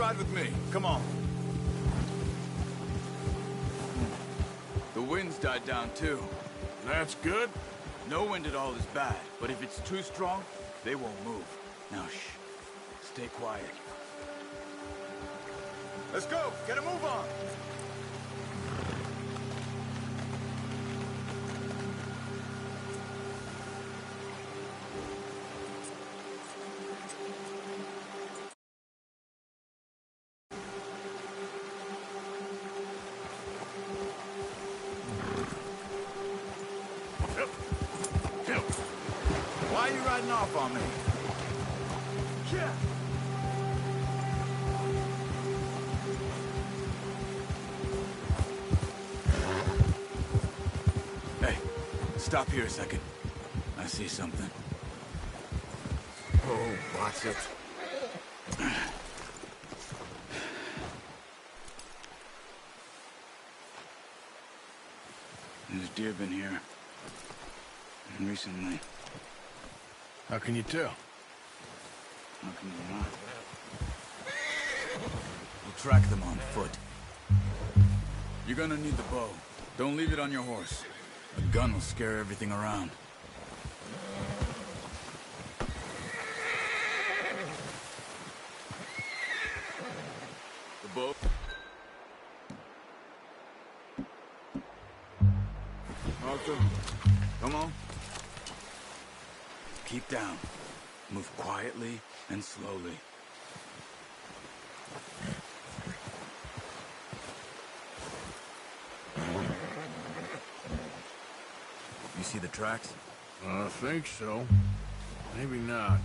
ride with me. Come on. The wind's died down too. That's good. No wind at all is bad, but if it's too strong, they won't move. Now shh. Stay quiet. Let's go! Get a move on! Why are you riding off on me? Yeah. Hey, stop here a second. I see something. Oh, watch it. There's deer been here. Recently. How can you tell? How can you not? We'll track them on foot. You're gonna need the bow. Don't leave it on your horse. A gun will scare everything around. The bow. Arthur, come on. Keep down. Move quietly and slowly. You see the tracks? I think so. Maybe not.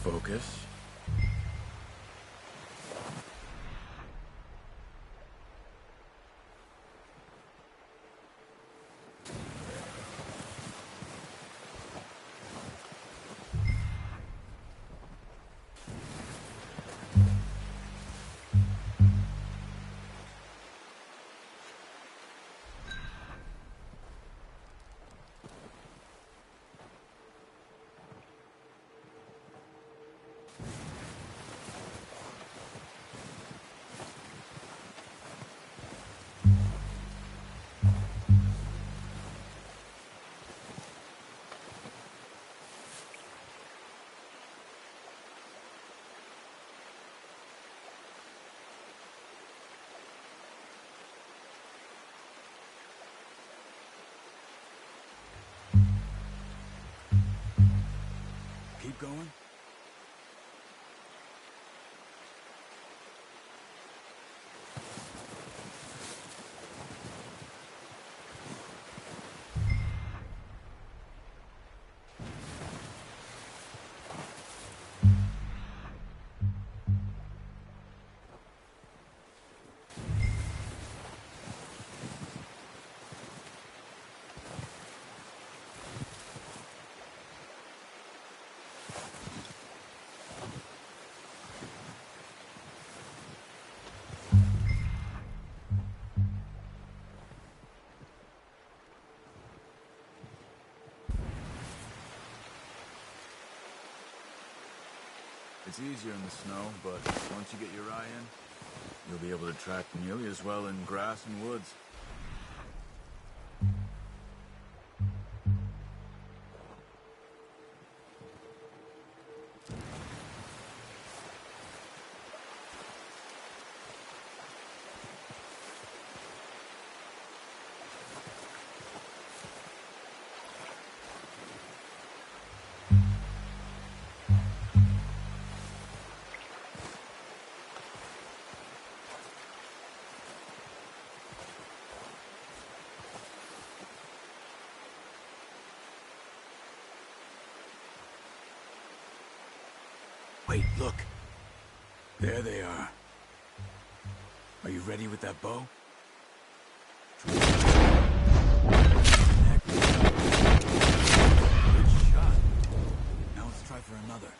Focus. Keep going. It's easier in the snow, but once you get your eye in, you'll be able to track nearly as well in grass and woods. Wait, look. There they are. Are you ready with that bow? Good shot. Now let's try for another.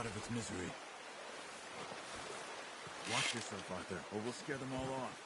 of its misery. Watch yourself, Arthur, or we'll scare them all off.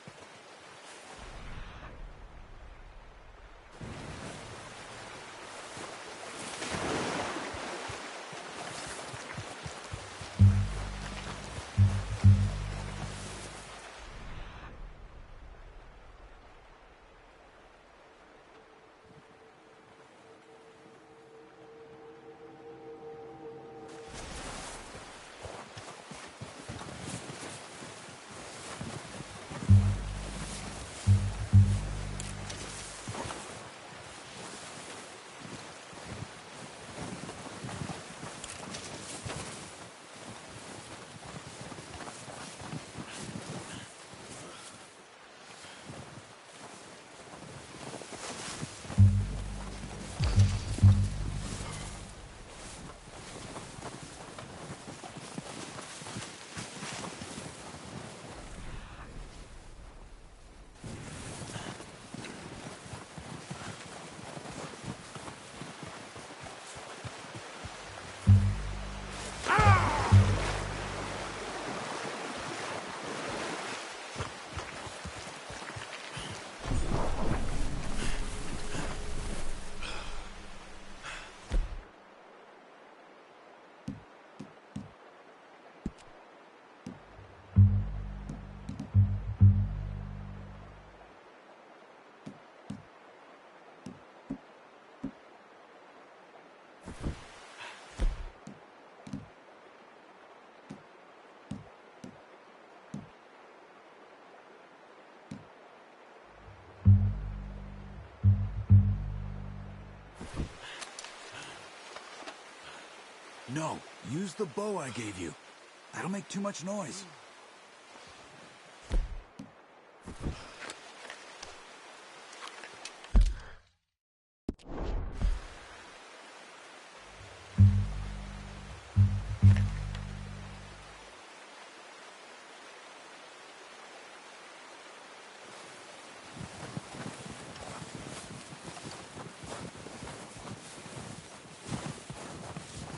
No, use the bow I gave you. That'll make too much noise.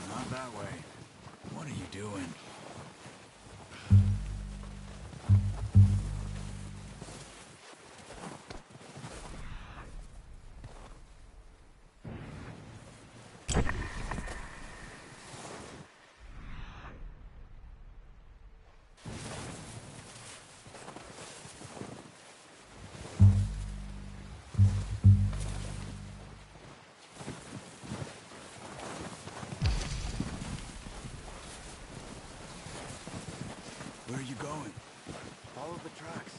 Not that way. What are you doing? Where are you going? Follow the tracks.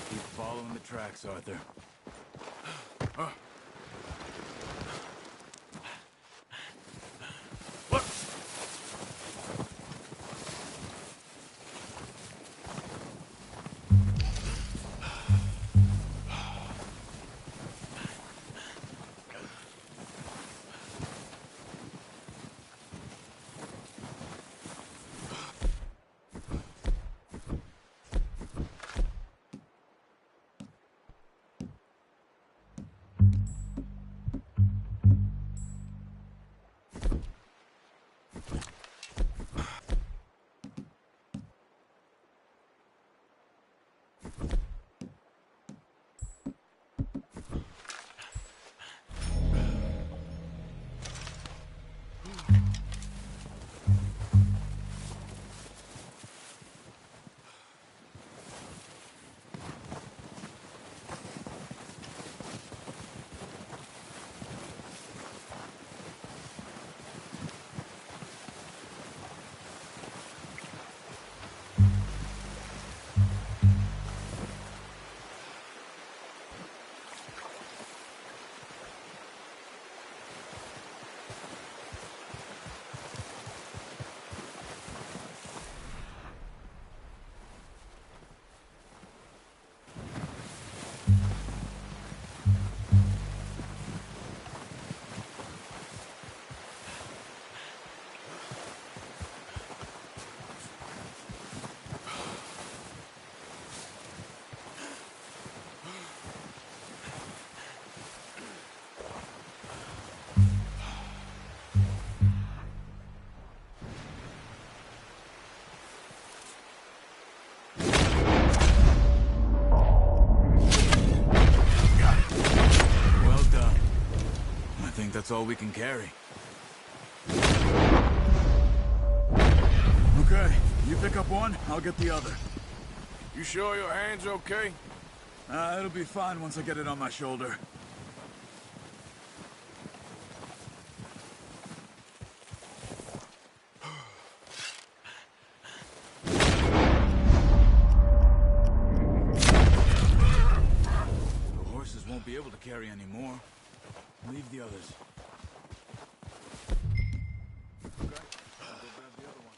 Keep following the tracks, Arthur. That's all we can carry. Okay, you pick up one, I'll get the other. You sure your hand's okay? It'll be fine once I get it on my shoulder. The horses won't be able to carry any more. Leave the others. Okay, I'll go grab the other one.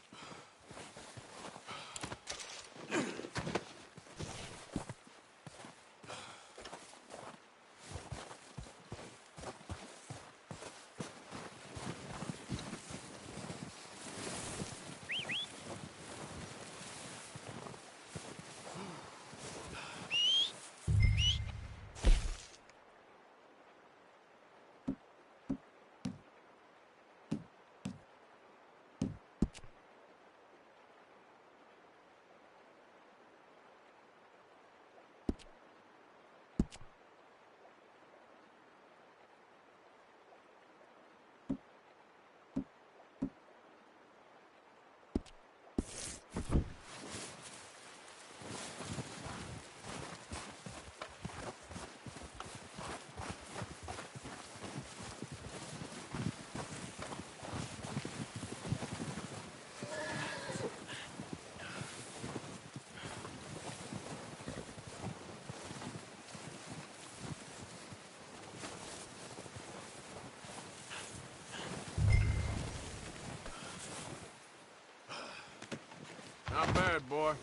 Not bad, boy.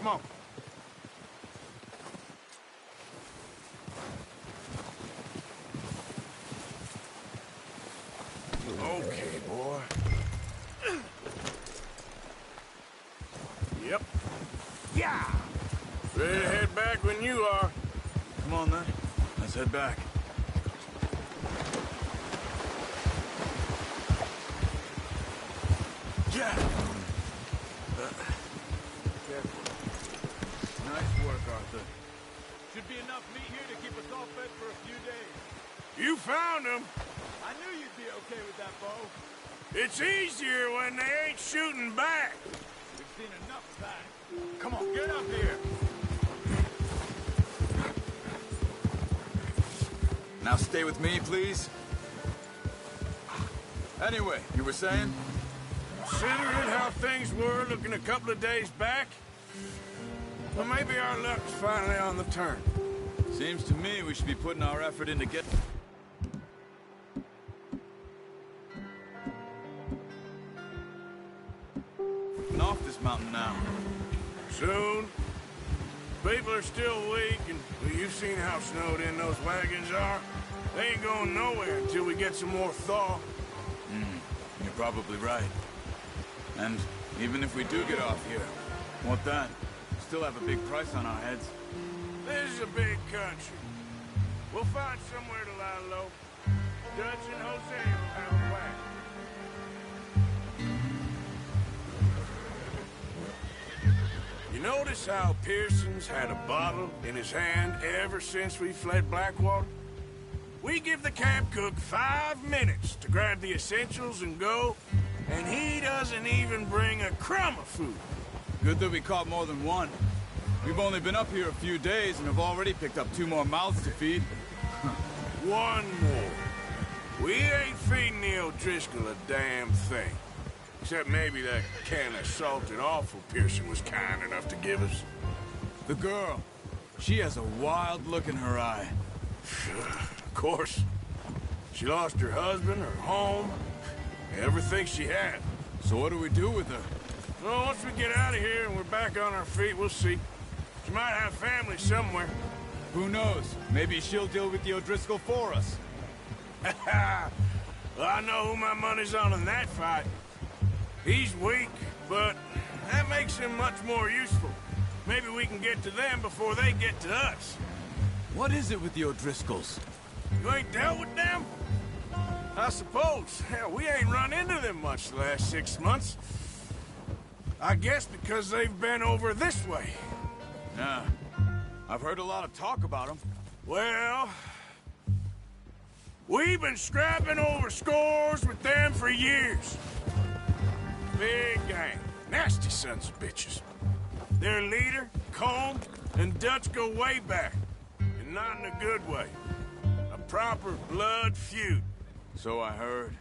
Come on. Okay, boy. Yep. Yeah. Ready to head back when you are. Come on then, let's head back. Yeah. Nice work, Arthur. Should be enough meat here to keep us all fed for a few days. You found them. I knew you'd be okay with that, Bo. It's easier when they ain't shooting back. We've seen enough of that. Come on, get up here. Now stay with me, please. Anyway, you were saying? Considering how things were looking a couple of days back, well, maybe our luck's finally on the turn. Seems to me we should be putting our effort into getting off this mountain now. Soon. People are still weak, and well, you've seen how snowed in those wagons are. They ain't going nowhere until we get some more thaw. You're probably right. And even if we do get off here, what then? Still have a big price on our heads. This is a big country. We'll find somewhere to lie low. Dutch and Jose will have a wagon. You notice how Pearson's had a bottle in his hand ever since we fled Blackwater? We give the camp cook 5 minutes to grab the essentials and go, and he doesn't even bring a crumb of food. Good that we caught more than one. We've only been up here a few days and have already picked up 2 more mouths to feed. One more. We ain't feeding the O'Driscoll a damn thing. Except maybe that can of salted offal Pearson was kind enough to give us. The girl. She has a wild look in her eye. Of course. She lost her husband, her home, everything she had. So what do we do with her? Well, once we get out of here and we're back on our feet, we'll see. She might have family somewhere. Who knows? Maybe she'll deal with the O'Driscoll for us. Well, I know who my money's on in that fight. He's weak, but that makes him much more useful. Maybe we can get to them before they get to us. What is it with the O'Driscolls? You ain't dealt with them? I suppose. Hell, we ain't run into them much the last 6 months. I guess because they've been over this way. Nah. I've heard a lot of talk about them. Well, we've been scrapping over scores with them for years. Big gang. Nasty sons of bitches. Their leader, Colm, and Dutch go way back. And not in a good way. A proper blood feud. So I heard.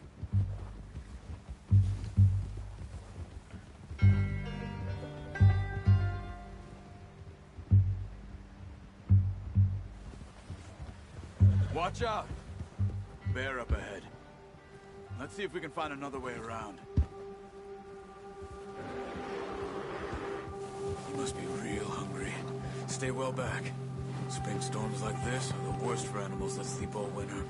Watch out! Bear up ahead. Let's see if we can find another way around. You must be real hungry. Stay well back. Spring storms like this are the worst for animals that sleep all winter.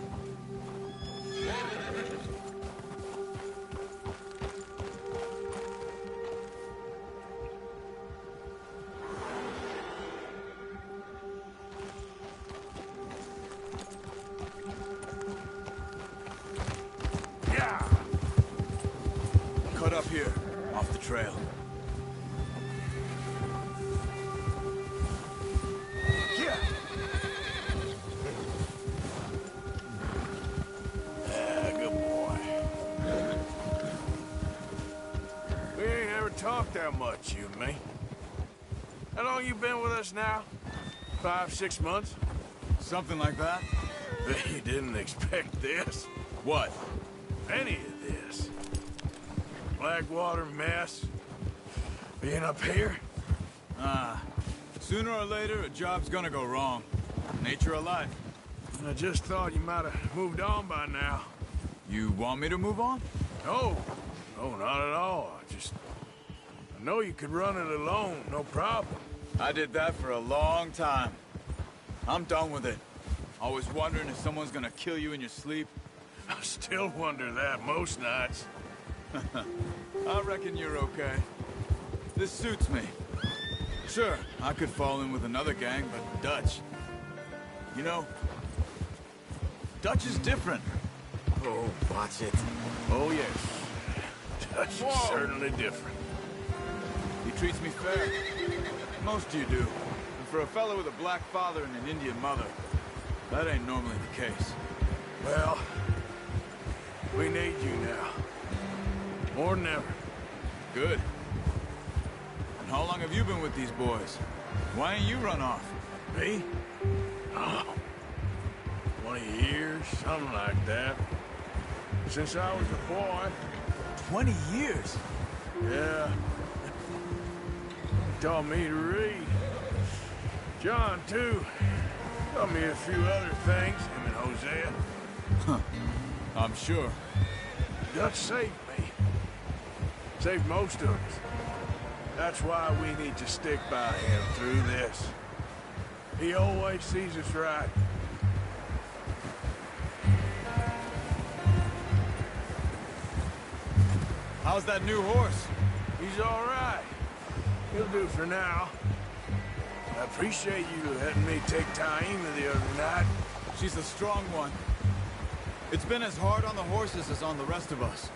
Yeah! Cut up here, off the trail. Yeah! Good boy. We ain't ever talked that much, you and me. How long you been with us now? 5, 6 months? Something like that? Bet you didn't expect this. What? Any of this. Blackwater mess. Being up here? Sooner or later, a job's gonna go wrong. Nature of life. I just thought you might have moved on by now. You want me to move on? No. No, not at all. I know you could run it alone, no problem. I did that for a long time. I'm done with it. Always wondering if someone's gonna kill you in your sleep. I still wonder that most nights. I reckon you're okay. This suits me. Sure, I could fall in with another gang, but Dutch... You know, Dutch is different. Oh, watch it. Oh, yes. Dutch is certainly different. He treats me fair. Most of you do. And for a fellow with a black father and an Indian mother, that ain't normally the case. Well, we need you now. More than ever. Good. And how long have you been with these boys? Why ain't you run off? Me? Oh, 20 years, something like that. Since I was a boy. 20 years? Yeah. He taught me to read. John, too. Taught me a few other things, him and Hosea. Huh. I'm sure. Dutch saved me. Saved most of us. That's why we need to stick by him through this. He always sees us right. How's that new horse? He's all right. He'll do for now. I appreciate you letting me take Taima the other night. She's a strong one. It's been as hard on the horses as on the rest of us.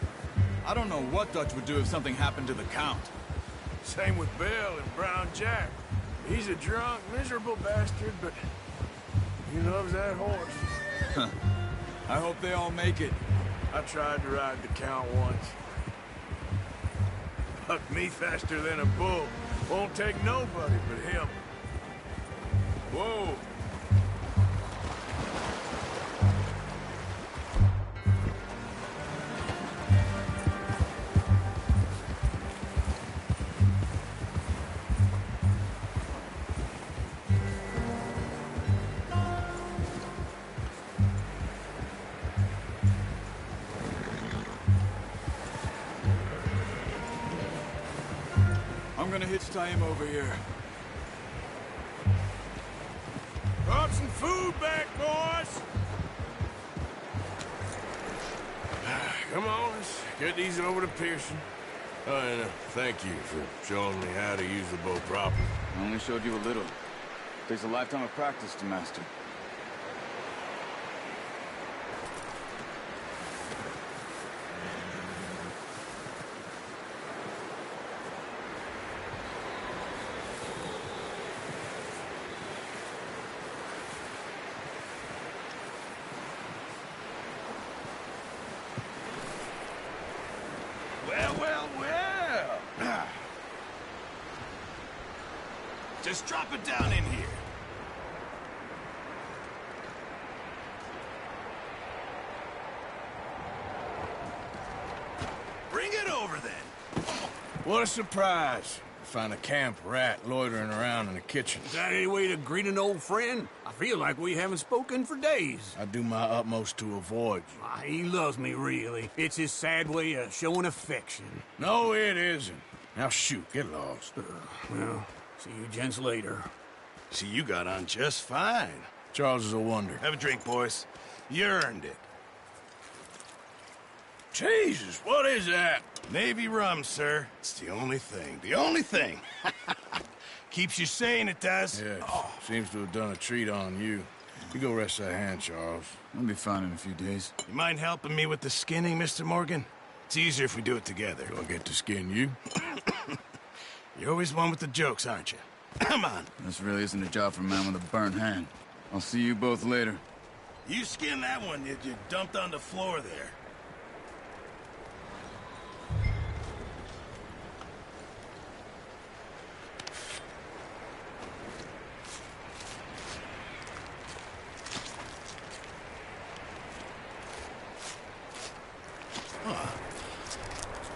I don't know what Dutch would do if something happened to the Count. Same with Bill and Brown Jack. He's a drunk, miserable bastard, but he loves that horse. I hope they all make it. I tried to ride the Count once. Bucked me faster than a bull. Won't take nobody but him. Whoa! I'm gonna hitch Taima over here. some food back, boys! Come on, let's get these over to Pearson. Oh, and thank you for showing me how to use the bow properly. I only showed you a little. Takes a lifetime of practice to master. Well. Just drop it down in here. Bring it over, then. What a surprise. Find a camp rat loitering around in the kitchen. Is that any way to greet an old friend? I feel like we haven't spoken for days. I do my utmost to avoid you. He loves me, really. It's his sad way of showing affection. No, it isn't. Now shoot, get lost. Well, see you gents later. See, you got on just fine. Charles is a wonder. Have a drink, boys. You earned it. Jesus, what is that? Navy rum, sir. It's the only thing. The only thing. Keeps you sane, it does. Yes, seems to have done a treat on you. You go rest that hand, Charles. I'll be fine in a few days. You mind helping me with the skinning, Mr. Morgan? It's easier if we do it together. Do I get to skin you? You're always one with the jokes, aren't you? Come on. This really isn't a job for a man with a burnt hand. I'll see you both later. You skinned that one you dumped on the floor there.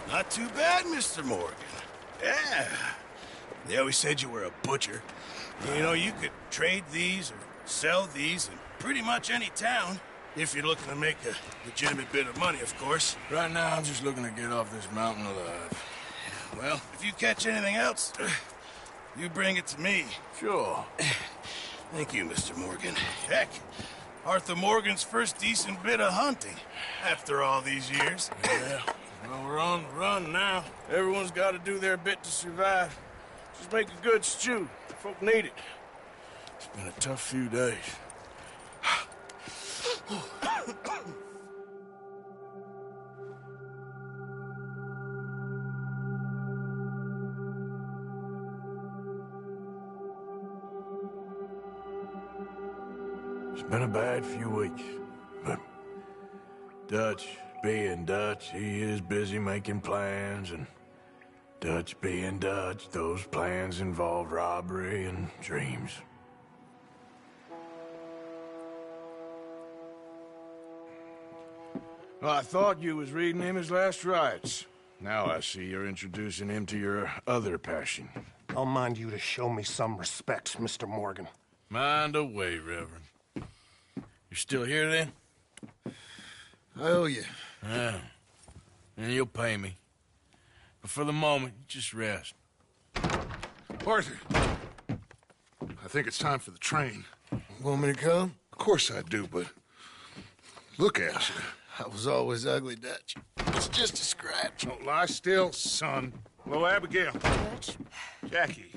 Not too bad, Mr. Morgan. Yeah. They always said you were a butcher. You know, you could trade these or sell these in pretty much any town. If you're looking to make a legitimate bit of money, of course. Right now, I'm just looking to get off this mountain alive. Well, if you catch anything else, you bring it to me. Sure. Thank you, Mr. Morgan. Heck, Arthur Morgan's first decent bit of hunting after all these years. Yeah. Well, we're on the run now. Everyone's got to do their bit to survive. Just make a good stew. Folk need it. It's been a tough few days. It's been a bad few weeks, but Dutch being Dutch, he is busy making plans, and Dutch being Dutch, those plans involve robbery and dreams. Well, I thought you was reading him his last rites. Now I see you're introducing him to your other passion. I'll mind you to show me some respect, Mr. Morgan. Mind away, Reverend. You still here, then? I owe you. Yeah. And you'll pay me. But for the moment, just rest. Arthur, I think it's time for the train. Want me to come? Of course I do, but look at you. I was always ugly, Dutch. It's just a scratch. Don't lie still, son. Hello, Abigail. Dutch, Jackie.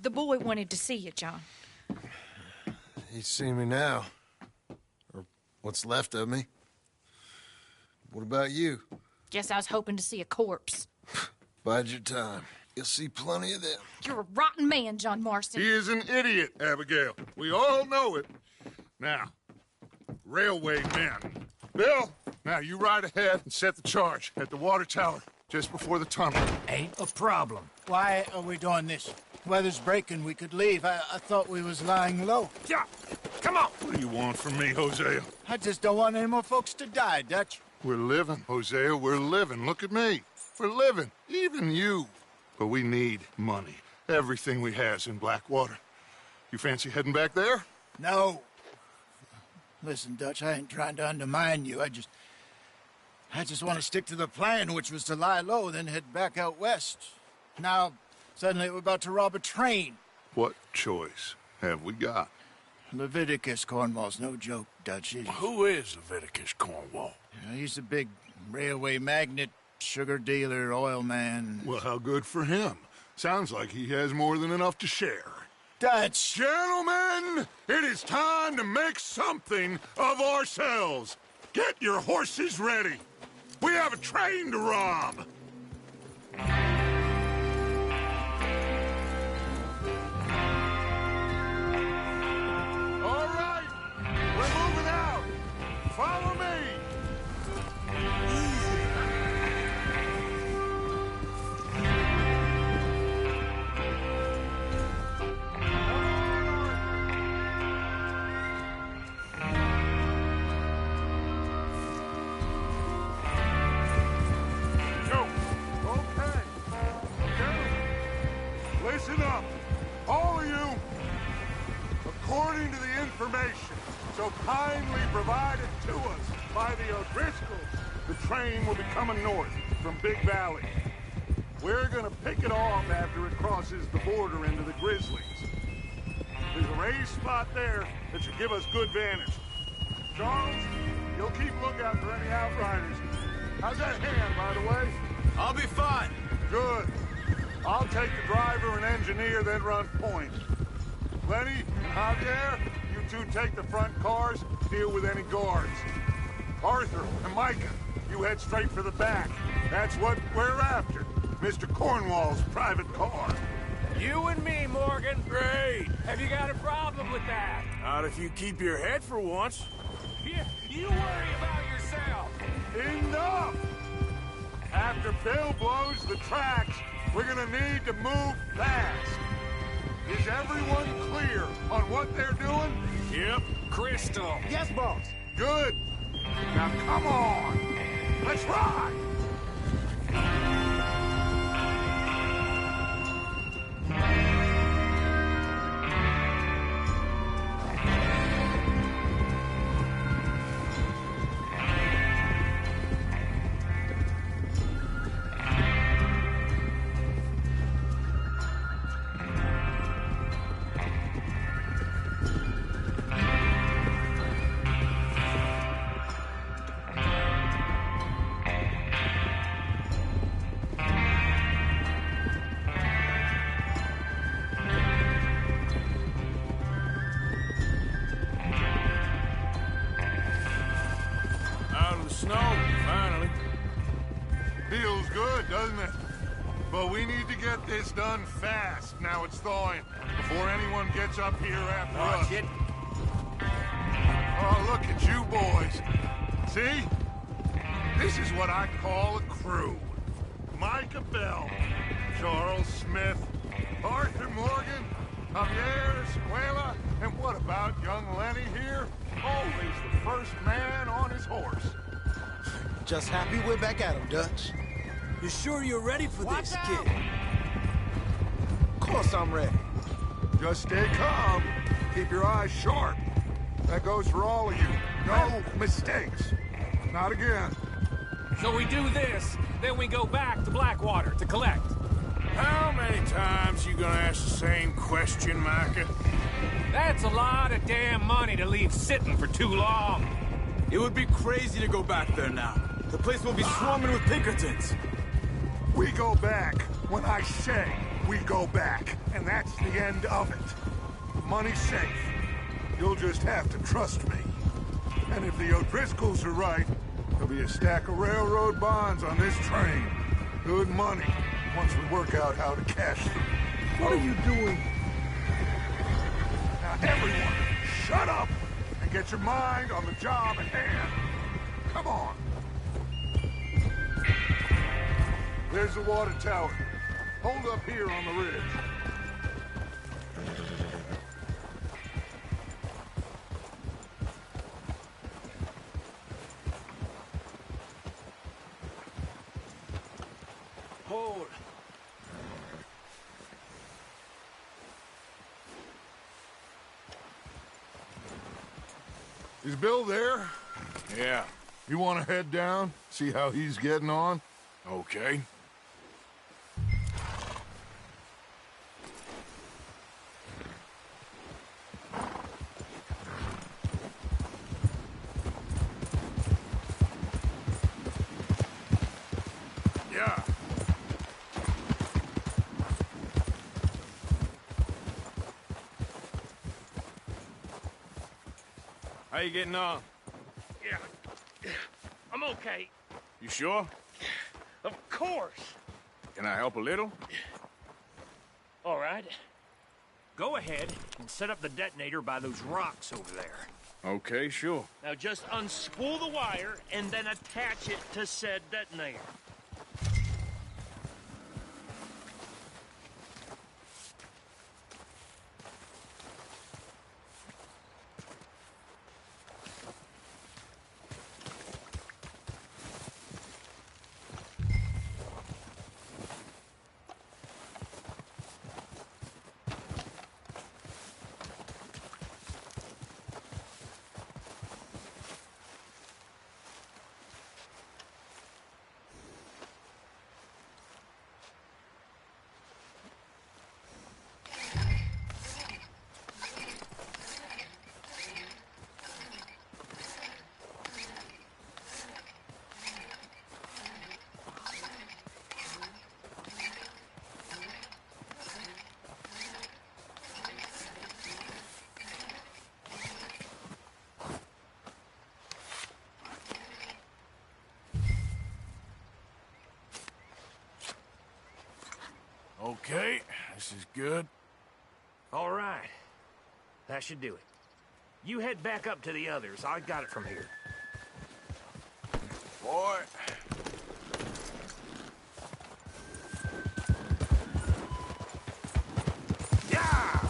the boy wanted to see you, John. He's seen me now. Or what's left of me. What about you? Guess I was hoping to see a corpse. Bide your time. You'll see plenty of them. You're a rotten man, John Marston. He is an idiot, Abigail. We all know it. Now, railway men. Bill, now you ride ahead and set the charge at the water tower just before the tunnel. Ain't a problem. Why are we doing this? Weather's breaking. We could leave. I thought we was lying low. Yeah, come on. What do you want from me, Hosea? I just don't want any more folks to die, Dutch. We're living, Hosea. We're living. Look at me. We're living. Even you. But we need money. Everything we has in Blackwater. You fancy heading back there? No. Listen, Dutch, I ain't trying to undermine you. I just want to stick to the plan, which was to lie low, then head back out west. Now, suddenly we're about to rob a train. What choice have we got? Leviticus Cornwall's no joke, Dutch. Who is Leviticus Cornwall? He's a big railway magnate, sugar dealer, oil man. Well, how good for him. Sounds like he has more than enough to share. Dutch! Gentlemen, it is time to make something of ourselves. Get your horses ready. We have a train to rob. All right, we're moving out. Follow me. Listen up, all of you. According to the information so kindly provided to us by the O'Driscolls, the train will be coming north from Big Valley. We're gonna pick it off after it crosses the border into the Grizzlies. There's a raised spot there that should give us good vantage. Charles, you'll keep lookout for any outriders. How's that hand, by the way? I'll be fine. Good. I'll take the driver and engineer, then run point. Lenny and Javier, you two take the front cars, deal with any guards. Arthur and Micah, you head straight for the back. That's what we're after. Mr. Cornwall's private car. You and me, Morgan. Great. Have you got a problem with that? Not if you keep your head for once. You worry about yourself. Enough! After Bill blows the tracks, we're gonna need to move fast. Is everyone clear on what they're doing? Yep. Crystal. Yes, boss. Good. Now come on. Let's ride. Snow, finally. Feels good, doesn't it? But we need to get this done fast. Now it's thawing, before anyone gets up here after us. Shit. Oh, look at you boys. See? This is what I call a crew. Micah Bell, Charles Smith, Arthur Morgan, Javier Escuela, and what about young Lenny here? Always the first man on his horse. Just happy we're back at him, Dutch. You sure you're ready for this, kid? Of course I'm ready. Just stay calm. Keep your eyes sharp. That goes for all of you. No mistakes. Not again. So we do this, then we go back to Blackwater to collect. How many times you gonna ask the same question, Micah? That's a lot of damn money to leave sitting for too long. It would be crazy to go back there now. The place will be swarming with Pinkertons. We go back when I say we go back, and that's the end of it. Money's safe. You'll just have to trust me. And if the O'Driscolls are right, there'll be a stack of railroad bonds on this train. Good money, once we work out how to cash them. What are you doing? Now everyone, shut up and get your mind on the job at hand. Come on. There's the water tower. Hold up here on the ridge. Hold. Is Bill there? Yeah. You want to head down, see how he's getting on? Okay. How you getting on? Yeah. I'm okay. You sure? Of course. Can I help a little? All right. Go ahead and set up the detonator by those rocks over there. Okay, sure. Now just unspool the wire and then attach it to said detonator. Okay, this is good. All right. That should do it. You head back up to the others. I got it from here. Boy. Yeah!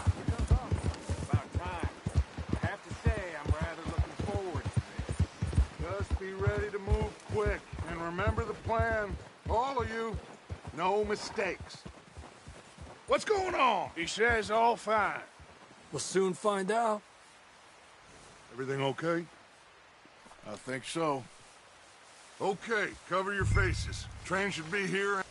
About time. I have to say, I'm rather looking forward to this. Just be ready to move quick, and remember the plan. All of you, no mistakes. What's going on? He says all fine. We'll soon find out. Everything okay? I think so. Okay, cover your faces. Train should be here.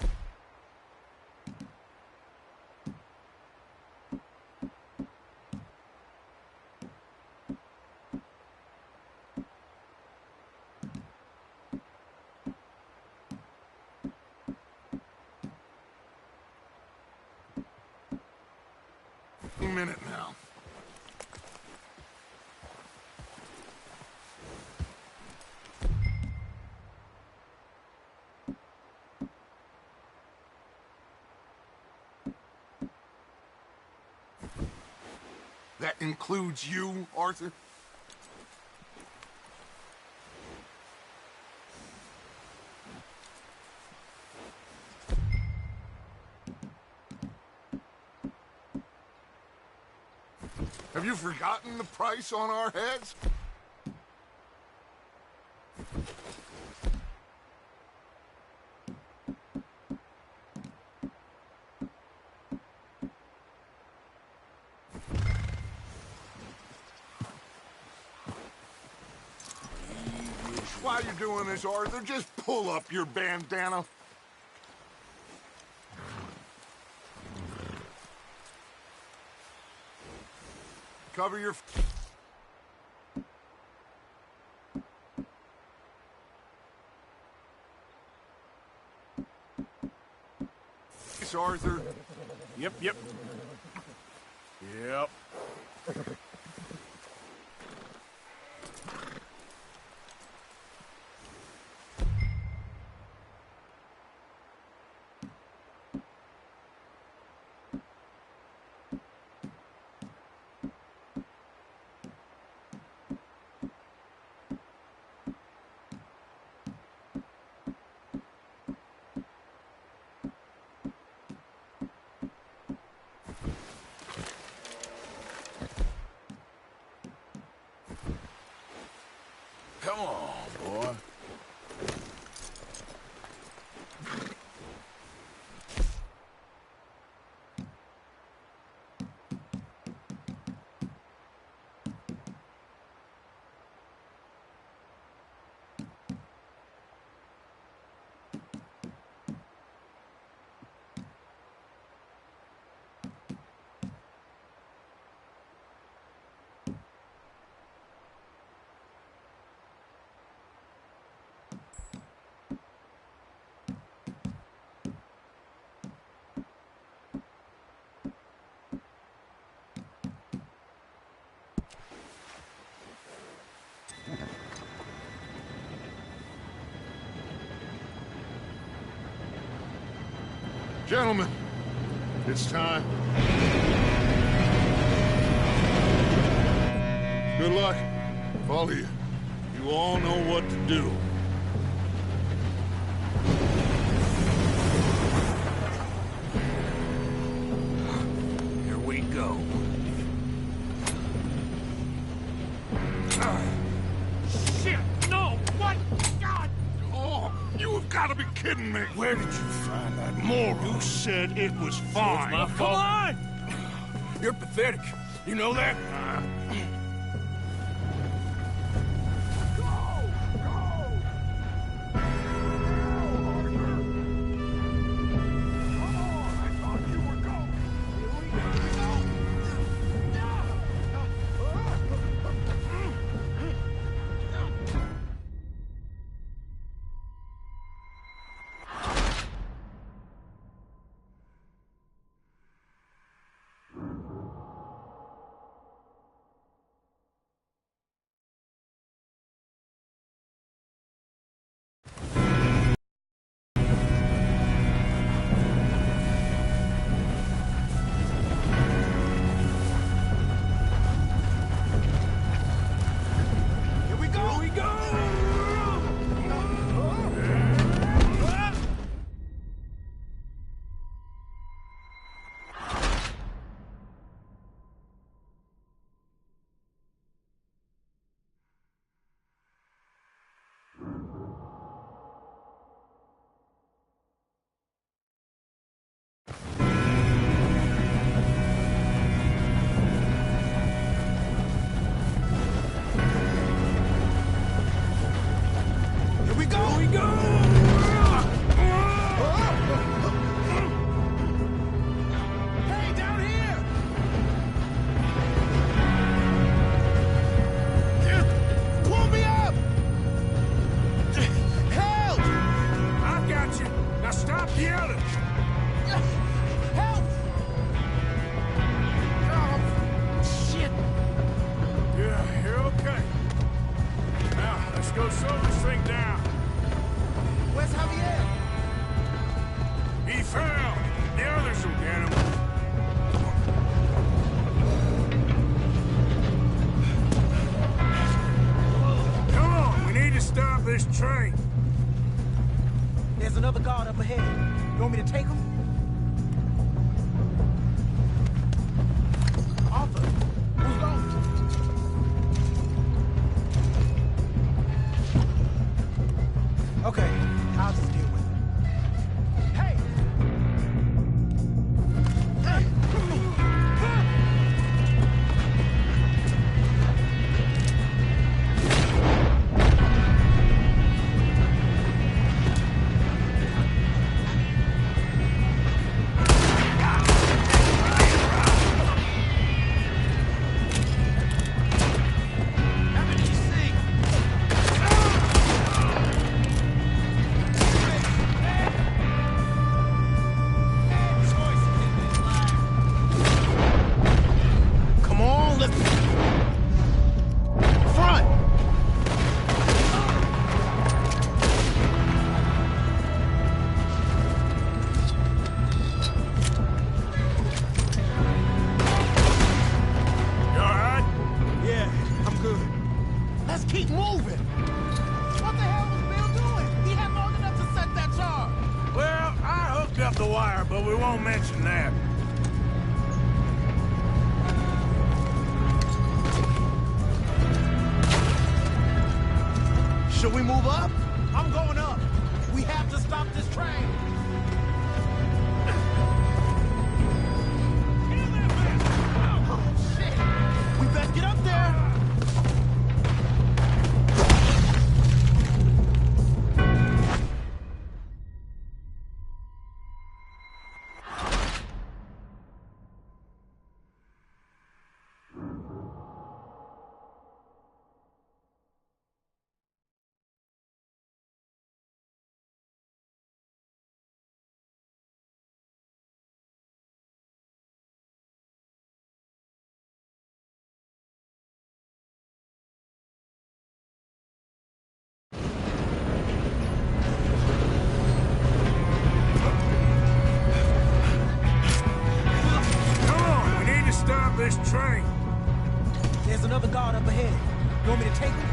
A minute now. That includes you, Arthur? Have you forgotten the price on our heads? Why are you doing this, Arthur? Just pull up your bandana. Cover your... face, Arthur. Yep. Yep. Gentlemen, it's time. Good luck. Follow you. You all know what to do. Here we go. Shit! No! What? God! Oh, you have got to be kidding me. Where did you find that moron? You said it was fine. My fault. Come on! You're pathetic. You know that? Go slow this thing down. Where's Javier? He fell. The others will get him. Come on, we need to stop this train. There's another guard up ahead. You want me to take him? Arthur, who's going? Okay, I'll just deal with it. Hey! Let's keep moving. What the hell was Bill doing? He had long enough to set that charge. Well, I hooked up the wire, but we won't mention that. Should we move up? I'm going up. We have to stop this train. Oh, shit. We best get up there. You want me to take him?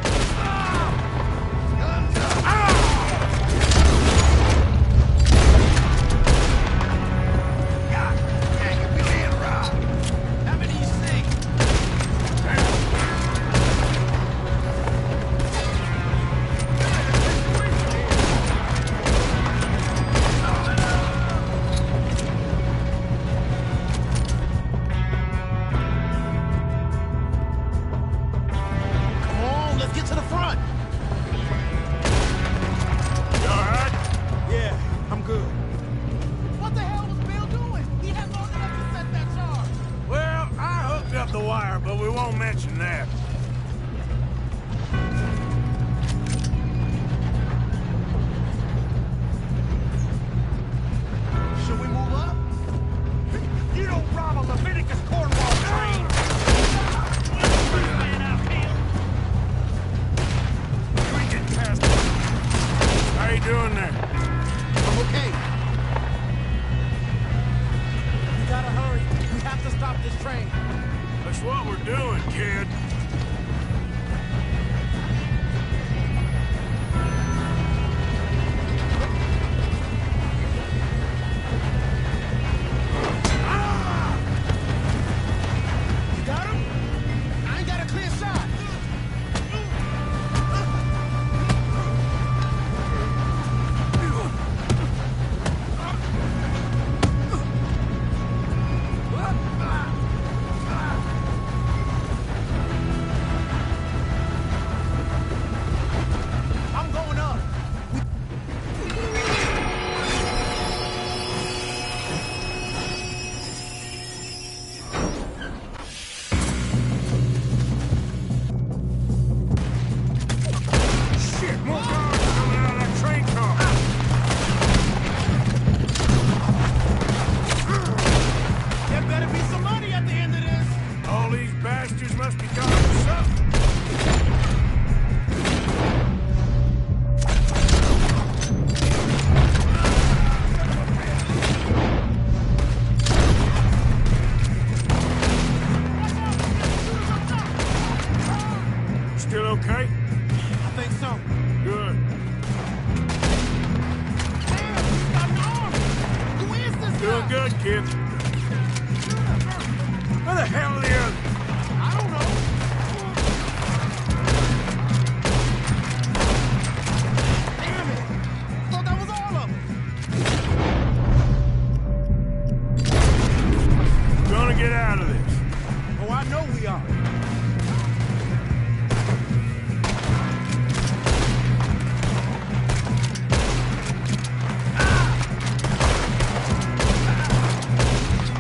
The wire, but we won't mention that. Should we move up? You don't rob a Leviticus Cornwall train! Man out here! We get past it. How you doing there? I'm okay. We gotta hurry. We have to stop this train. That's what we're doing, kid. You got him? I ain't got a clear shot. I'm going up. Shit, more cars coming out of that train car. There better be some money at the end of this. All these bastards must be going for something. Still okay? I think so. Good. Damn, he's got an arm. Who is this Doing guy? good, kid. Where the hell are the others? I don't know. Damn it. I thought that was all of them. We're gonna get out of this. Oh, I know we are.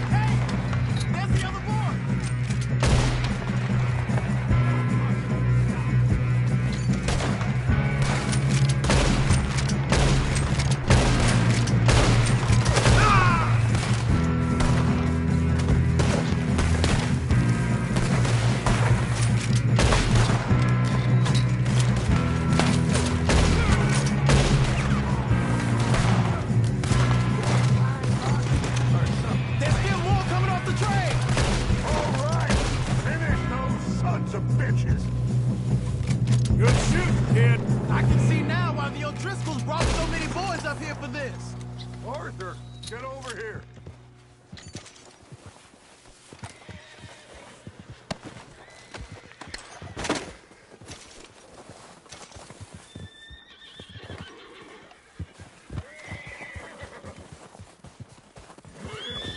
Hey, there's the other boy. There's still more coming off the train. All right, finish those sons of bitches. Good shooting, kid. I can see now why the O'Driscolls brought so many boys up here for this. Arthur, get over here.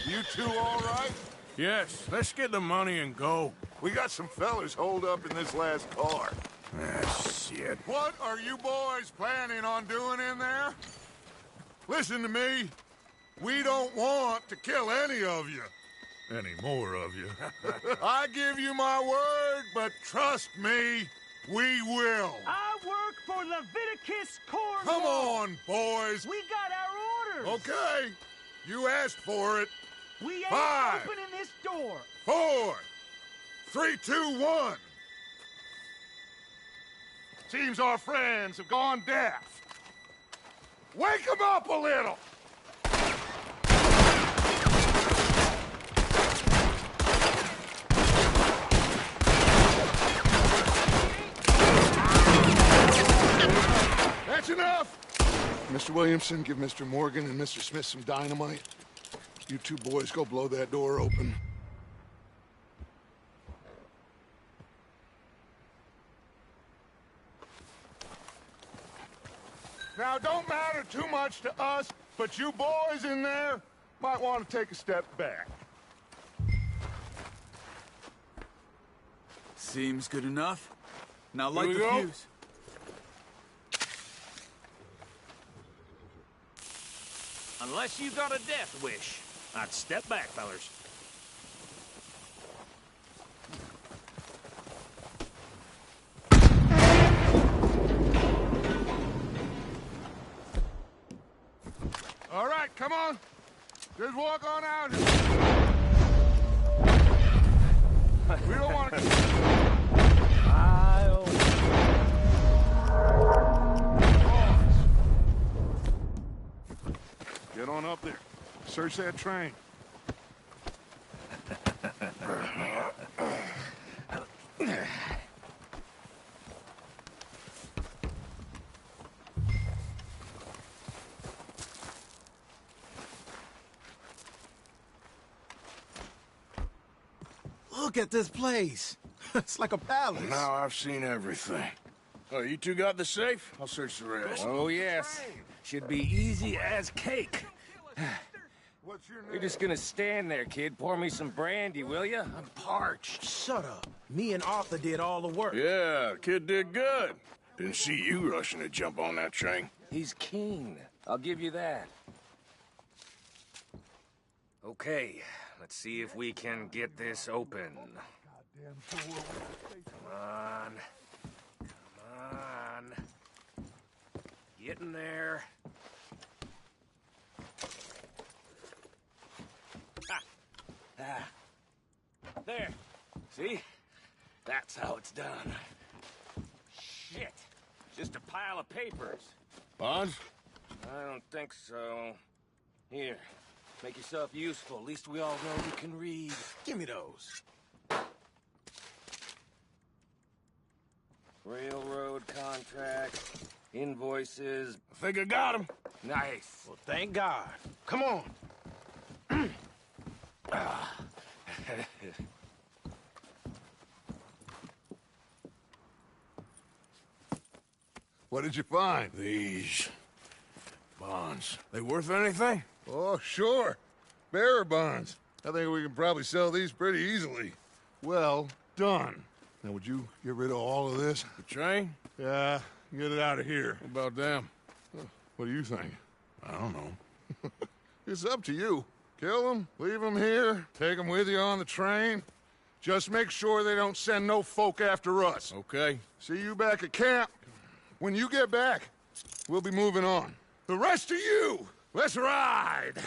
You two all right? Yes, let's get the money and go. We got some fellas holed up in this last car. Ah, shit. What are you boys planning on doing in there? Listen to me. We don't want to kill any of you. Any more of you. I give you my word, but trust me, we will. I work for Leviticus Cornwall! Come on, boys. We got our orders! Okay. You asked for it. We ain't 5, opening this door! 4, 3, 2, 1. Seems our friends have gone deaf. Wake them up a little. That's enough! Mr. Williamson, give Mr. Morgan and Mr. Smith some dynamite. You two boys go blow that door open. Now, don't matter too much to us, but you boys in there might want to take a step back. Seems good enough. Now light Here the we go. fuse. Unless you got a death wish, I'd step back, fellers. All right, come on. Just walk on out. We don't want to... Get on up there. Search that train. Look at this place. It's like a palace. Now I've seen everything. Oh, you two got the safe? I'll search the rest. Oh, yes. Should be easy as cake. What's your name? You're just gonna stand there, kid. Pour me some brandy, will ya? I'm parched. Shut up. Me and Arthur did all the work. Yeah, kid did good. Didn't see you rushing to jump on that train. He's keen. I'll give you that. Okay, let's see if we can get this open. Come on. Come on. Get in there. Ah. There. See? That's how it's done. Shit. Just a pile of papers. Bonds? I don't think so. Here. Make yourself useful. At least we all know you can read. Give me those. Railroad contracts, invoices. I think I got him. Nice. Well, thank God. Come on. What did you find? These bonds. They worth anything? Oh, sure. Bearer bonds. I think we can probably sell these pretty easily. Well done. Now, would you get rid of all of this? The train? Yeah, get it out of here. What about them? What do you think? I don't know. It's up to you. Kill them, leave them here, take them with you on the train. Just make sure they don't send no folk after us. Okay. See you back at camp. When you get back, we'll be moving on. The rest of you, let's ride!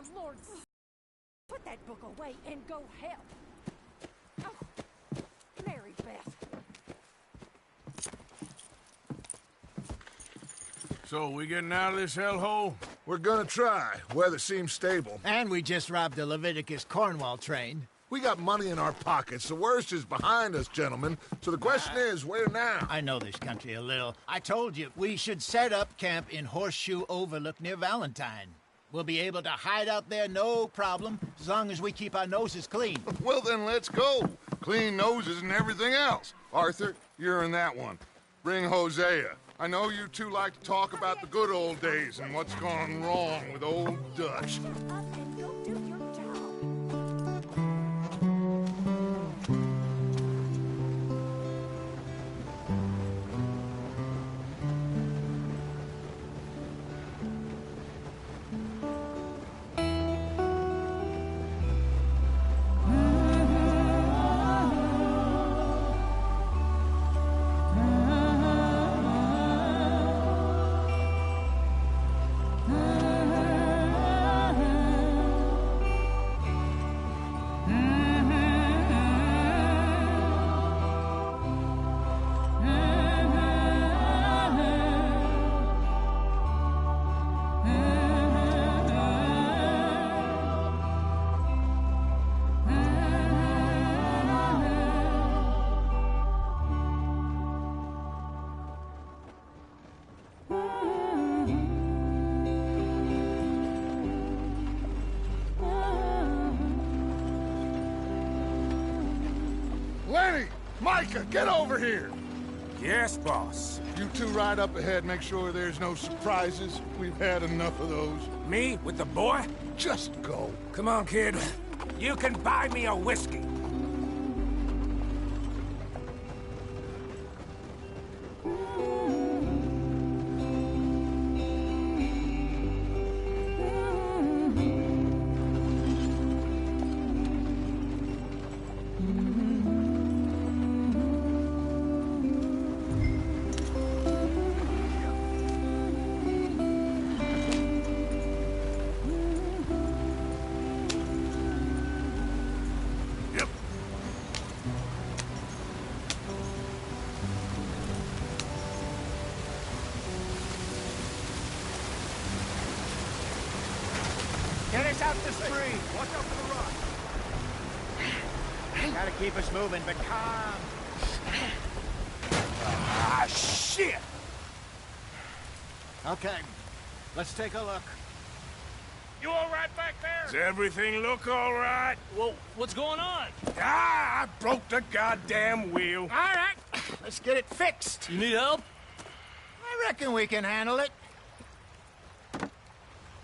the Lord. Put that book away and go help. Oh, Mary Beth. So, we getting out of this hellhole? We're gonna try. Weather seems stable. And we just robbed the Leviticus Cornwall train. We got money in our pockets. The worst is behind us, gentlemen. So the question is, where now? I know this country a little. I told you, we should set up camp in Horseshoe Overlook near Valentine. We'll be able to hide out there, no problem, as long as we keep our noses clean. Well, then let's go. Clean noses and everything else. Arthur, you're in that one. Bring Hosea. I know you two like to talk about the good old days and what's gone wrong with old Dutch. Lenny! Micah, get over here! Yes, boss. You two ride up ahead, make sure there's no surprises. We've had enough of those. Me with the boy? Just go. Come on, kid. You can buy me a whiskey. Get us out the street. Watch out for the rock. Gotta keep us moving, but calm. Ah, shit! Okay, let's take a look. You all right back there? Does everything look all right? Well, what's going on? Ah, I broke the goddamn wheel. All right, let's get it fixed. You need help? I reckon we can handle it.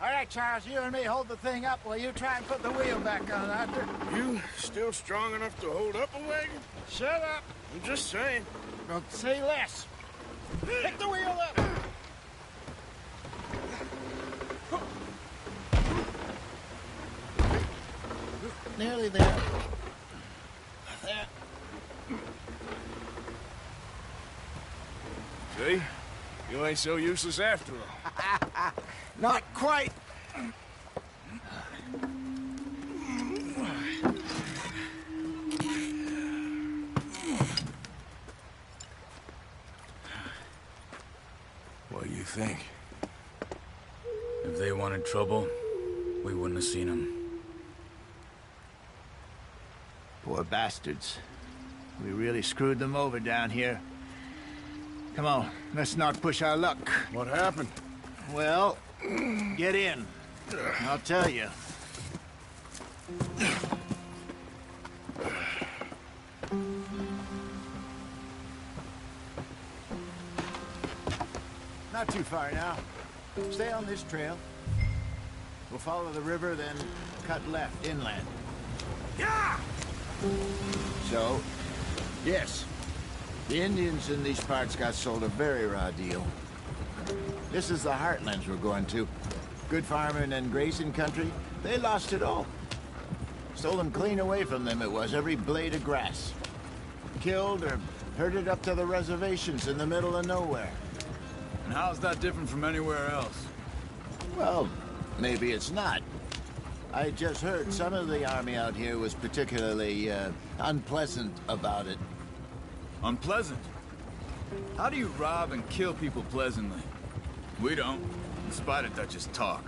All right, Charles, you and me hold the thing up while you try and put the wheel back on, Arthur. You still strong enough to hold up a wagon? Shut up. I'm just saying. Don't say less. Pick the wheel up. Nearly there. There. See? You ain't so useless after all. Not quite. What do you think? If they wanted trouble, we wouldn't have seen them. Poor bastards. We really screwed them over down here. Come on, let's not push our luck. What happened? Well, get in. I'll tell you. Not too far now. Stay on this trail. We'll follow the river, then cut left inland. Yeah! So, yes, the Indians in these parts got sold a very raw deal. This is the heartlands we're going to. Good farming and grazing country, they lost it all. Stolen clean away from them it was, every blade of grass. Killed or herded up to the reservations in the middle of nowhere. And how's that different from anywhere else? Well, maybe it's not. I just heard some of the army out here was particularly unpleasant about it. Unpleasant? How do you rob and kill people pleasantly? We don't, in spite of Dutch's talk.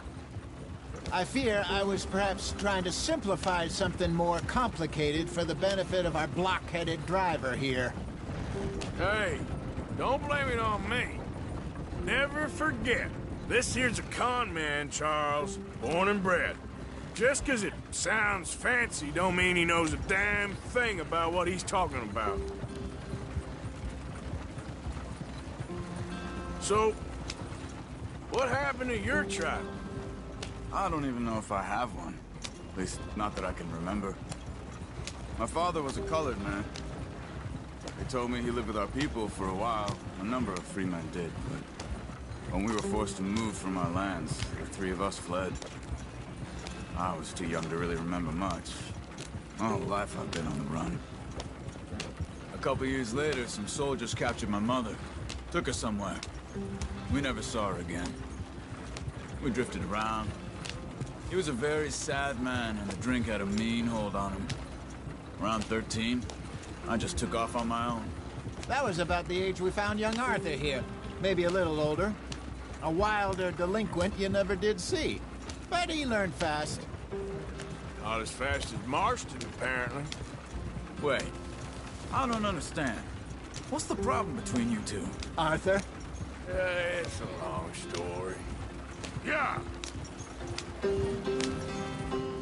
I fear I was perhaps trying to simplify something more complicated for the benefit of our block-headed driver here. Hey, don't blame it on me. Never forget, this here's a con man, Charles, born and bred. Just 'cause it sounds fancy don't mean he knows a damn thing about what he's talking about. So, what happened to your tribe? I don't even know if I have one. At least, not that I can remember. My father was a colored man. They told me he lived with our people for a while. A number of free men did, but when we were forced to move from our lands, the three of us fled. I was too young to really remember much. My whole life I've been on the run. A couple years later, some soldiers captured my mother. Took her somewhere. We never saw her again. We drifted around. He was a very sad man, and the drink had a mean hold on him. Around 13, I just took off on my own. That was about the age we found young Arthur here. Maybe a little older. A wilder delinquent you never did see. But he learned fast. Not as fast as Marston, apparently. Wait, I don't understand. What's the problem between you two? Arthur? It's a long story. Yeah!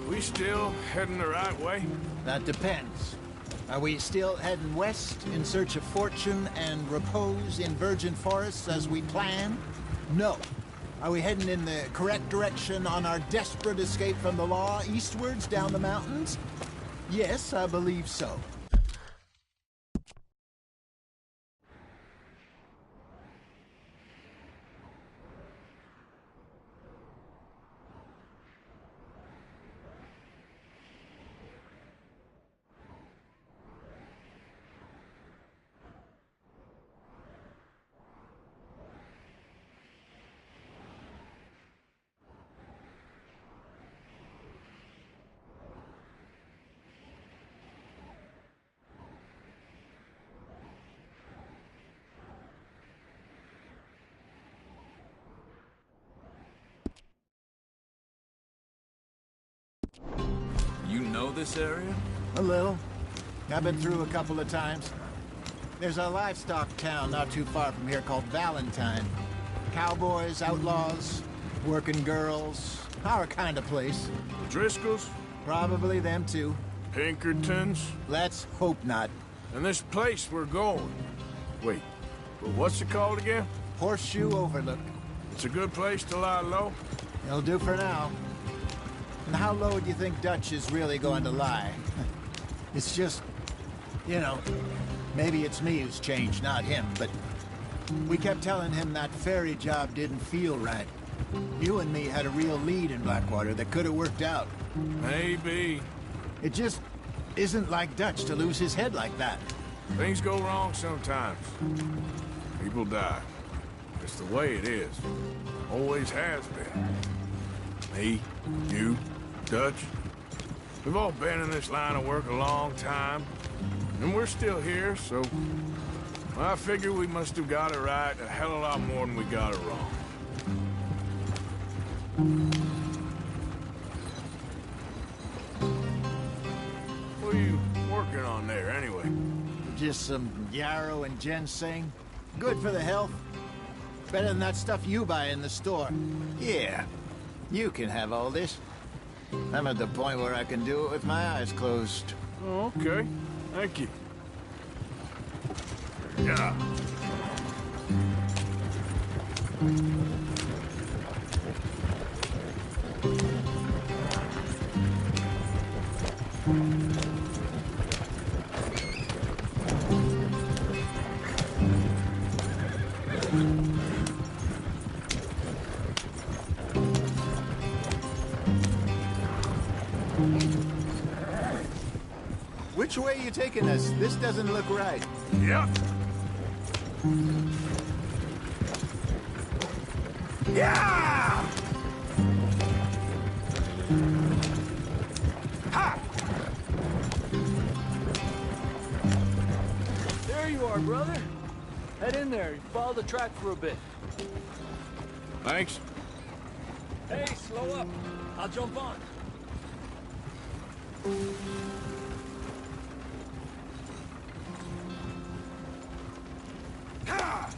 We still heading the right way? That depends. Are we still heading west in search of fortune and repose in virgin forests as we planned? No. Are we heading in the correct direction on our desperate escape from the law eastwards down the mountains? Yes, I believe so. You know this area? A little. I've been through a couple of times. There's a livestock town not too far from here called Valentine. Cowboys, outlaws, working girls, our kind of place. Driscolls? Probably them too. Pinkertons? Let's hope not. And this place we're going. Wait, but what's it called again? Horseshoe Overlook. It's a good place to lie low? It'll do for now. And how low do you think Dutch is really going to lie? It's just, you know, maybe it's me who's changed, not him, but we kept telling him that ferry job didn't feel right. You and me had a real lead in Blackwater that could have worked out. Maybe. It just isn't like Dutch to lose his head like that. Things go wrong sometimes. People die. It's the way it is. Always has been. Me, you, Dutch. We've all been in this line of work a long time. And we're still here, so... I figure we must have got it right a hell of a lot more than we got it wrong. What are you working on there, anyway? Just some yarrow and ginseng. Good for the health. Better than that stuff you buy in the store. Yeah, you can have all this. I'm at the point where I can do it with my eyes closed. Oh, okay. Thank you. Yeah. Which way are you taking us? This doesn't look right. Yep. Yeah! are, brother. Head in there and follow the track for a bit. Thanks. Hey, slow up. I'll jump on. Ha!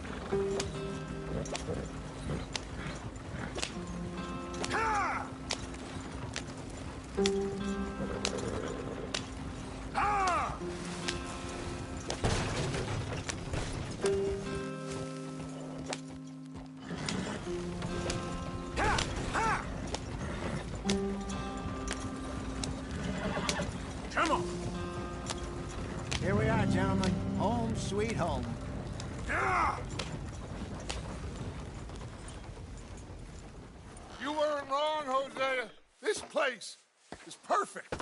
Ha! Ha! Come on. Here we are, gentlemen. Home sweet home. Ah! You weren't wrong, Hosea. This place is perfect.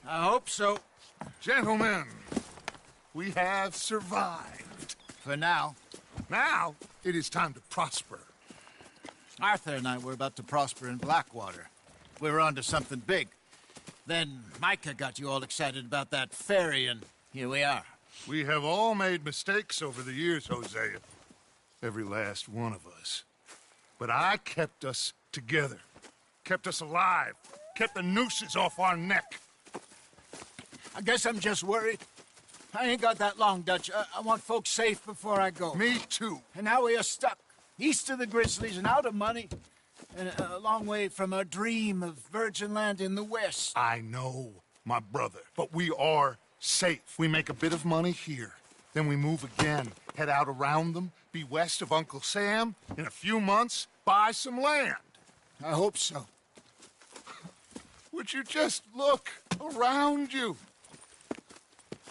I hope so. Gentlemen, we have survived. For now. Now, it is time to prosper. Arthur and I were about to prosper in Blackwater. We were onto something big. Then Micah got you all excited about that ferry, and here we are. We have all made mistakes over the years, Hosea. Every last one of us. But I kept us together. Kept us alive. Kept the nooses off our neck. I guess I'm just worried. I ain't got that long, Dutch. I want folks safe before I go. Me too. And now we are stuck. East of the Grizzlies and out of money. And a long way from our dream of virgin land in the west. I know, my brother. But we are safe. We make a bit of money here. Then we move again. Head out around them. Be west of Uncle Sam. In a few months, buy some land. I hope so. Would you just look around you?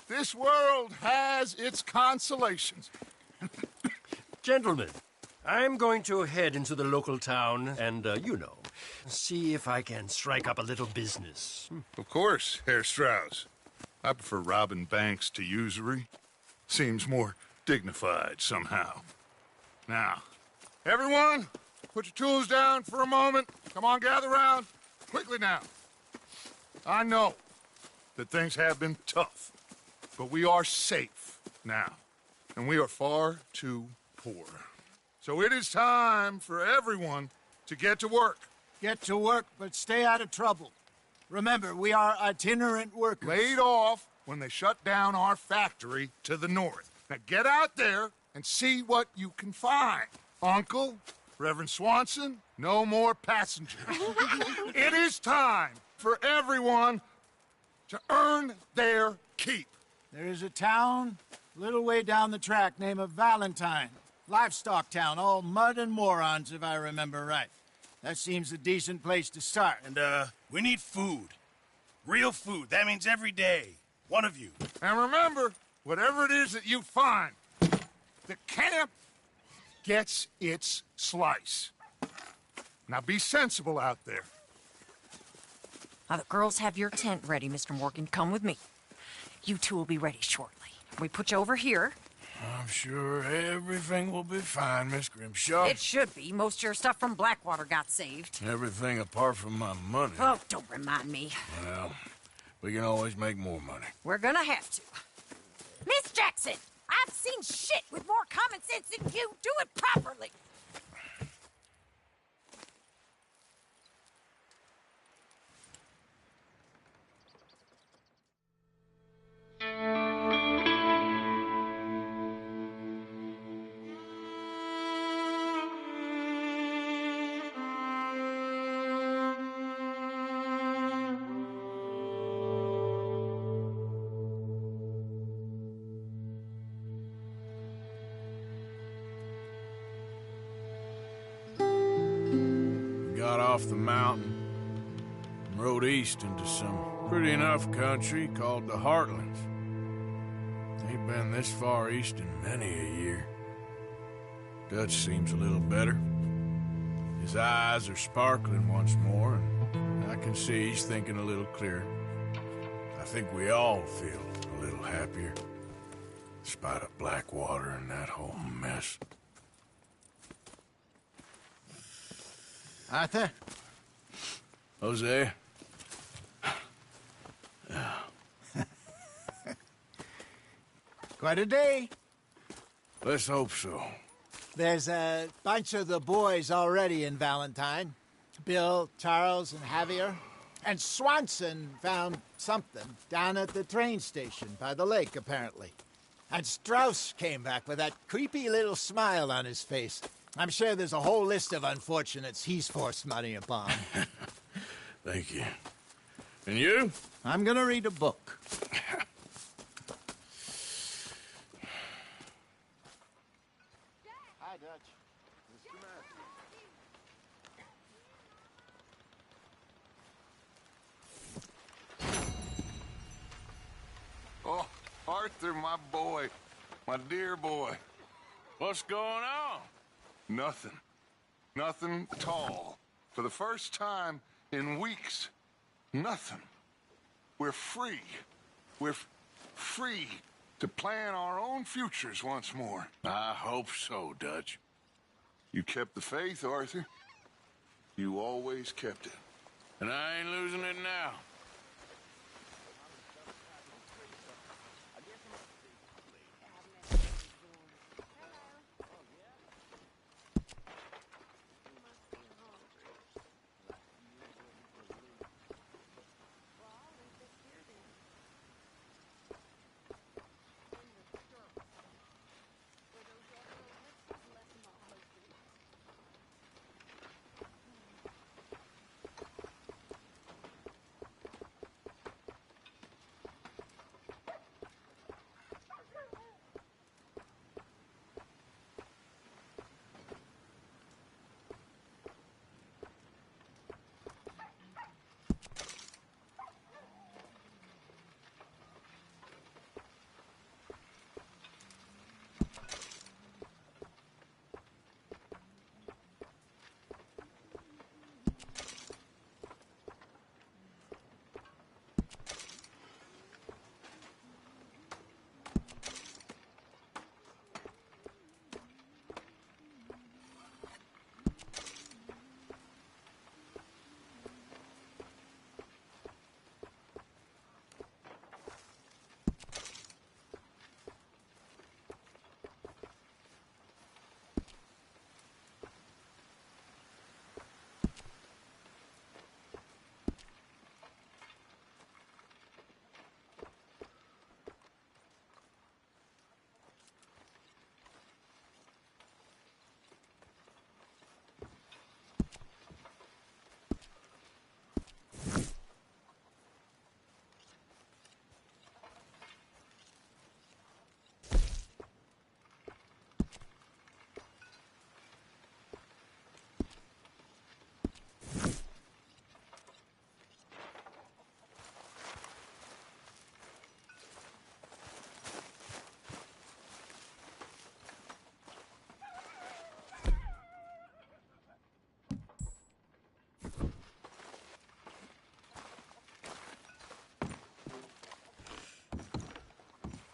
This world has its consolations. Gentlemen, I'm going to head into the local town and, see if I can strike up a little business. Of course, Herr Strauss. I prefer robbing banks to usury. Seems more dignified somehow. Now, everyone, put your tools down for a moment. Come on, gather round. Quickly now. I know that things have been tough, but we are safe now, and we are far too poor. So it is time for everyone to get to work. Get to work, but stay out of trouble. Remember, we are itinerant workers. Laid off when they shut down our factory to the north. Now get out there and see what you can find. Uncle, Reverend Swanson, no more passengers. It is time for everyone to earn their keep. There is a town a little way down the track named Valentine. Livestock town, all mud and morons, if I remember right. That seems a decent place to start. And, we need food. Real food. That means every day. One of you. And remember, whatever it is that you find, the camp gets its slice. Now be sensible out there. Now, the girls have your tent ready, Mr. Morgan. Come with me. You two will be ready shortly. We put you over here. I'm sure everything will be fine, Miss Grimshaw. It should be. Most of your stuff from Blackwater got saved. Everything apart from my money. Oh, don't remind me. Well, we can always make more money. We're gonna have to. Miss Jackson, I've seen shit with more common sense than you. Do it properly. Got off the mountain and rode east into some pretty enough country called the Heartlands. Ain't been this far east in many a year. Dutch seems a little better. His eyes are sparkling once more, and I can see he's thinking a little clearer. I think we all feel a little happier, in spite of Blackwater and that whole mess. Arthur? Jose? Quite a day. Let's hope so. There's a bunch of the boys already in Valentine. Bill, Charles, and Javier. And Swanson found something down at the train station by the lake, apparently. And Strauss came back with that creepy little smile on his face. I'm sure there's a whole list of unfortunates he's forced money upon. Thank you. And you? I'm gonna read a book. Hi, Dutch. Oh, Arthur, my boy. My dear boy. What's going on? Nothing. Nothing at all. For the first time in weeks, nothing. We're free. We're free to plan our own futures once more. I hope so, Dutch. You kept the faith, Arthur. You always kept it. And I ain't losing it now.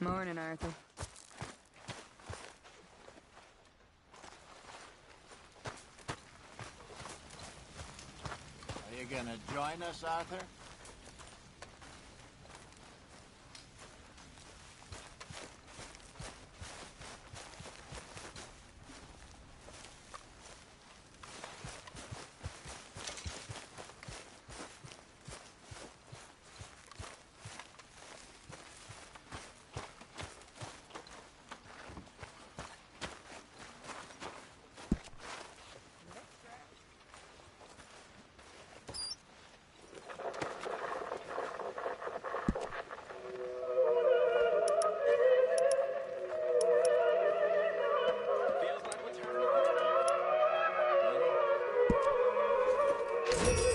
Morning, Arthur. Are you gonna join us, Arthur?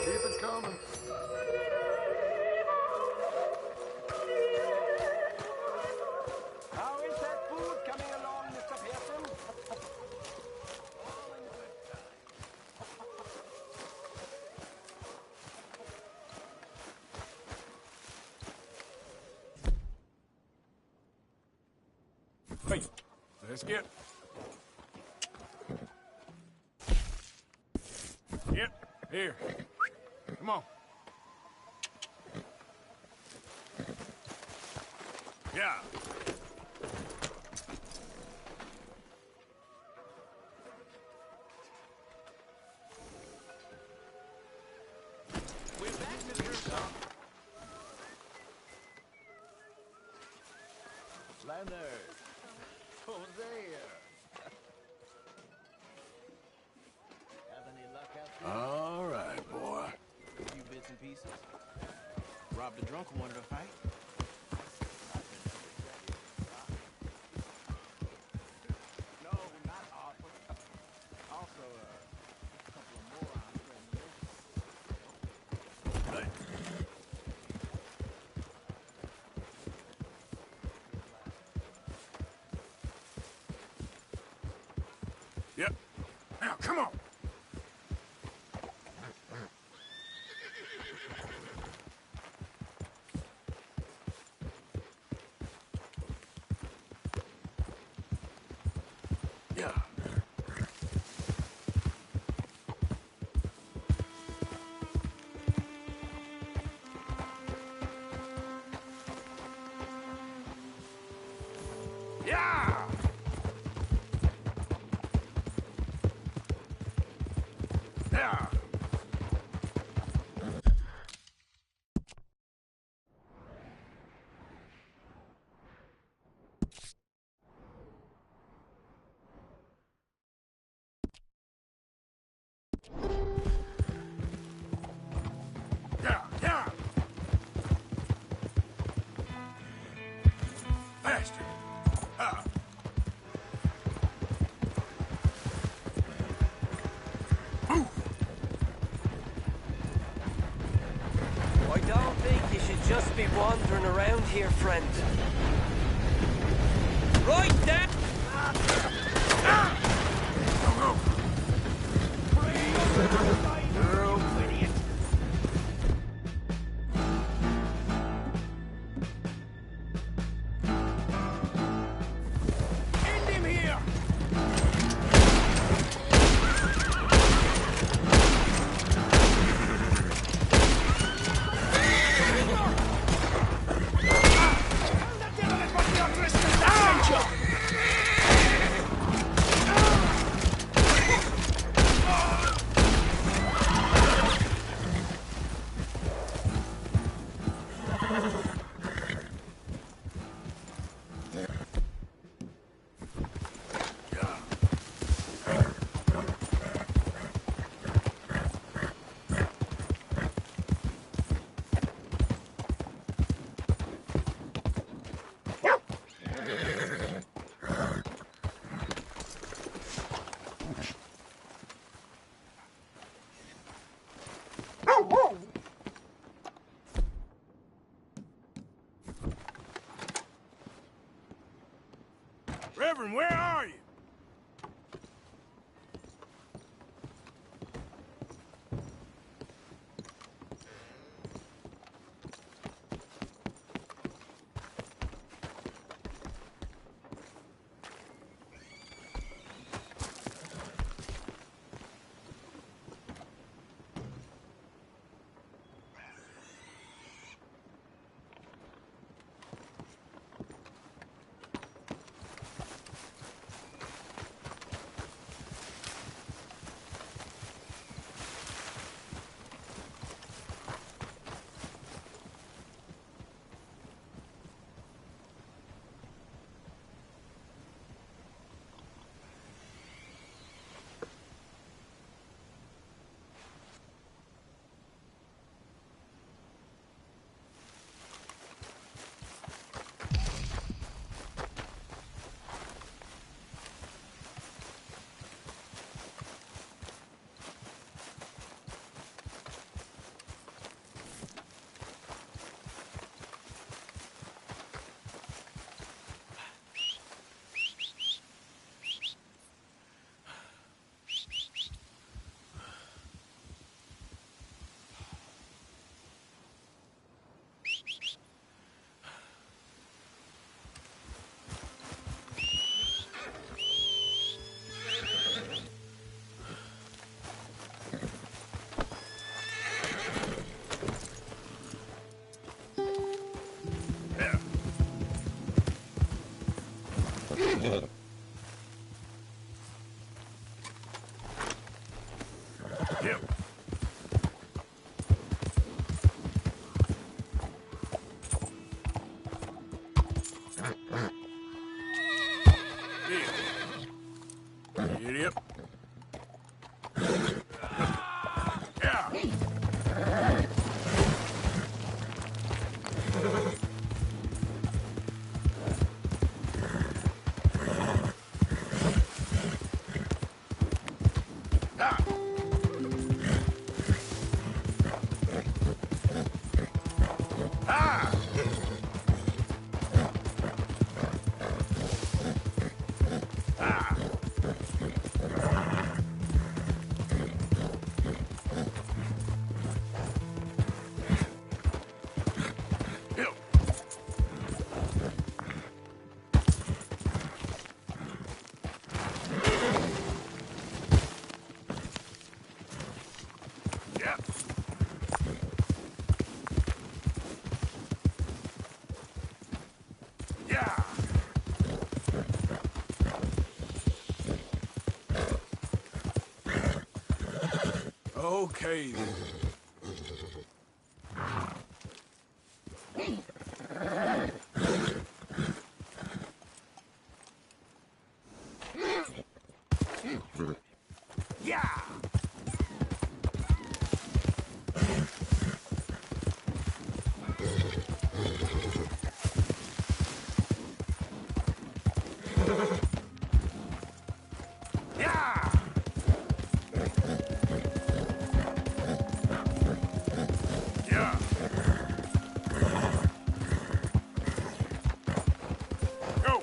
Keep it coming. How is that food coming along, Mr. Pearson? Hey, let's get. Yep, here. Come on. Yeah. on earth? Hosea! Have any luck out there? All right, boy. A few bits and pieces. Robbed a drunk who wanted to fight. No, not offer. Also, a couple of morons from the Yep. Now, come on. Yeah. Yeah! Yeah! Yeah, yeah! Faster! I don't think you should just be wandering around here, friend. Right there! End him here! Reverend, where are you? Yep. Yeah. Okay, then. Yeah! Yeah! Yeah! Go!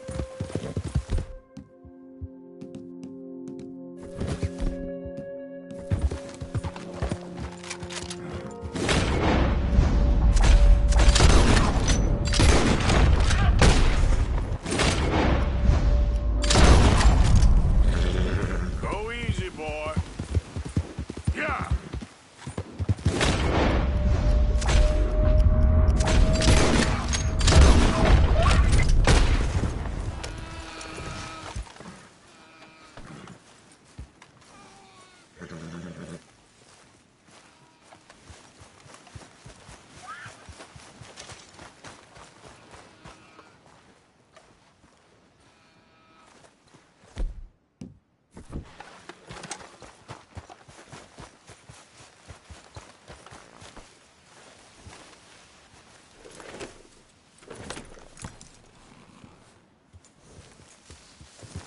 Go easy, boy. Yeah!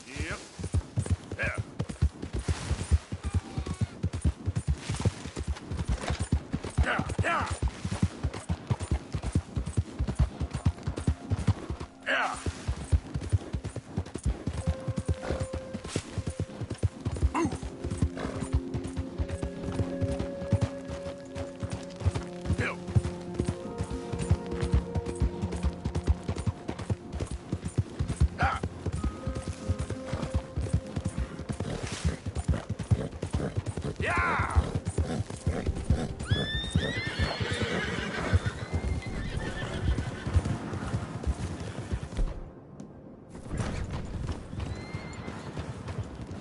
Yep. Yeah. Yeah, yeah. Yeah. Move. Hill. Ah. Yeah.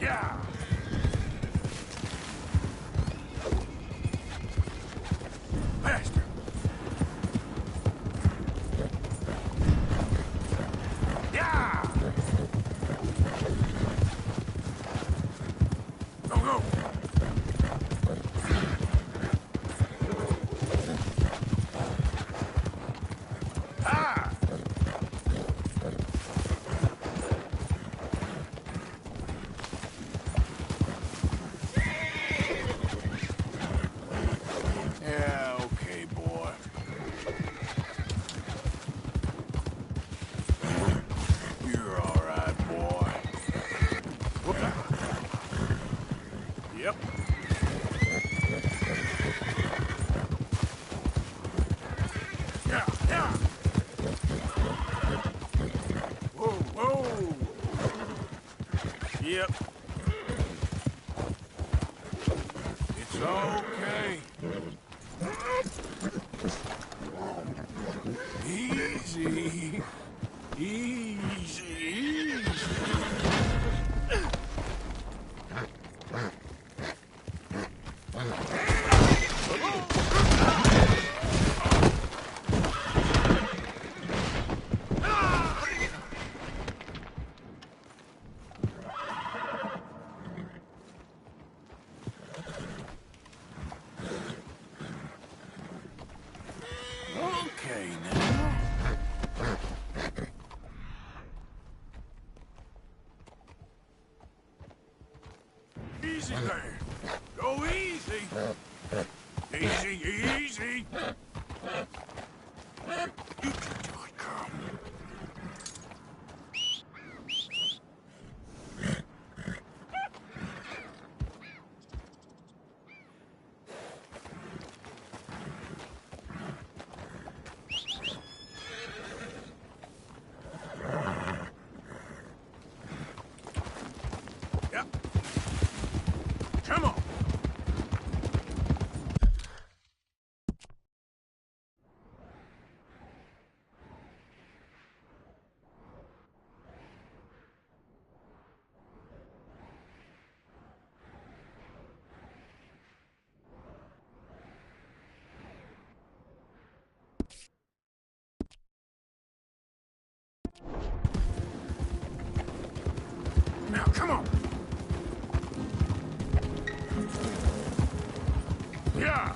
Yeah. Faster. Yeah. Go, go. Ah. Yeah, okay, boy. You're all right, boy. Whoop-a. Yep. Yeah, yeah. Whoa, whoa. Yep. It's okay. Easy. Easy, easy. Okay, now. Easy there. Go easy. Easy, easy. You can do it, girl. Yep. Come on. Come on. Yeah.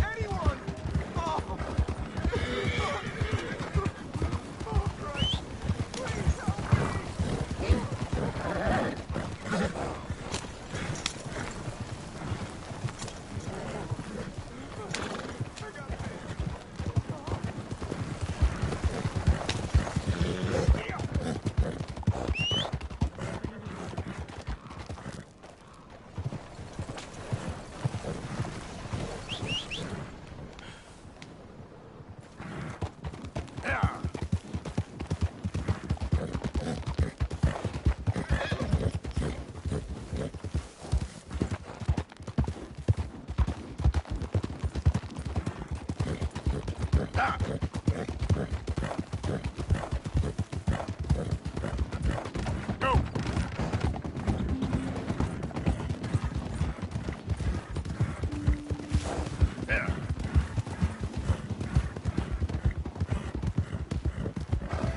Anyone! Oh! Oh, Christ! Please help me!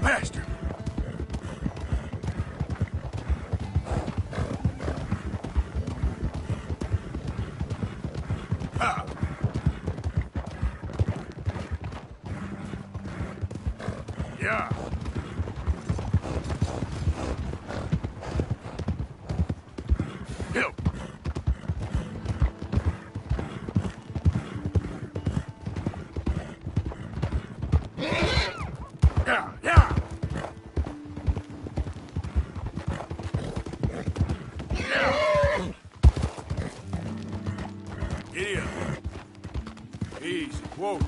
Bastard! Ah! Yeah! Help! Yeah! Yeah! Giddy up. Easy. Whoa.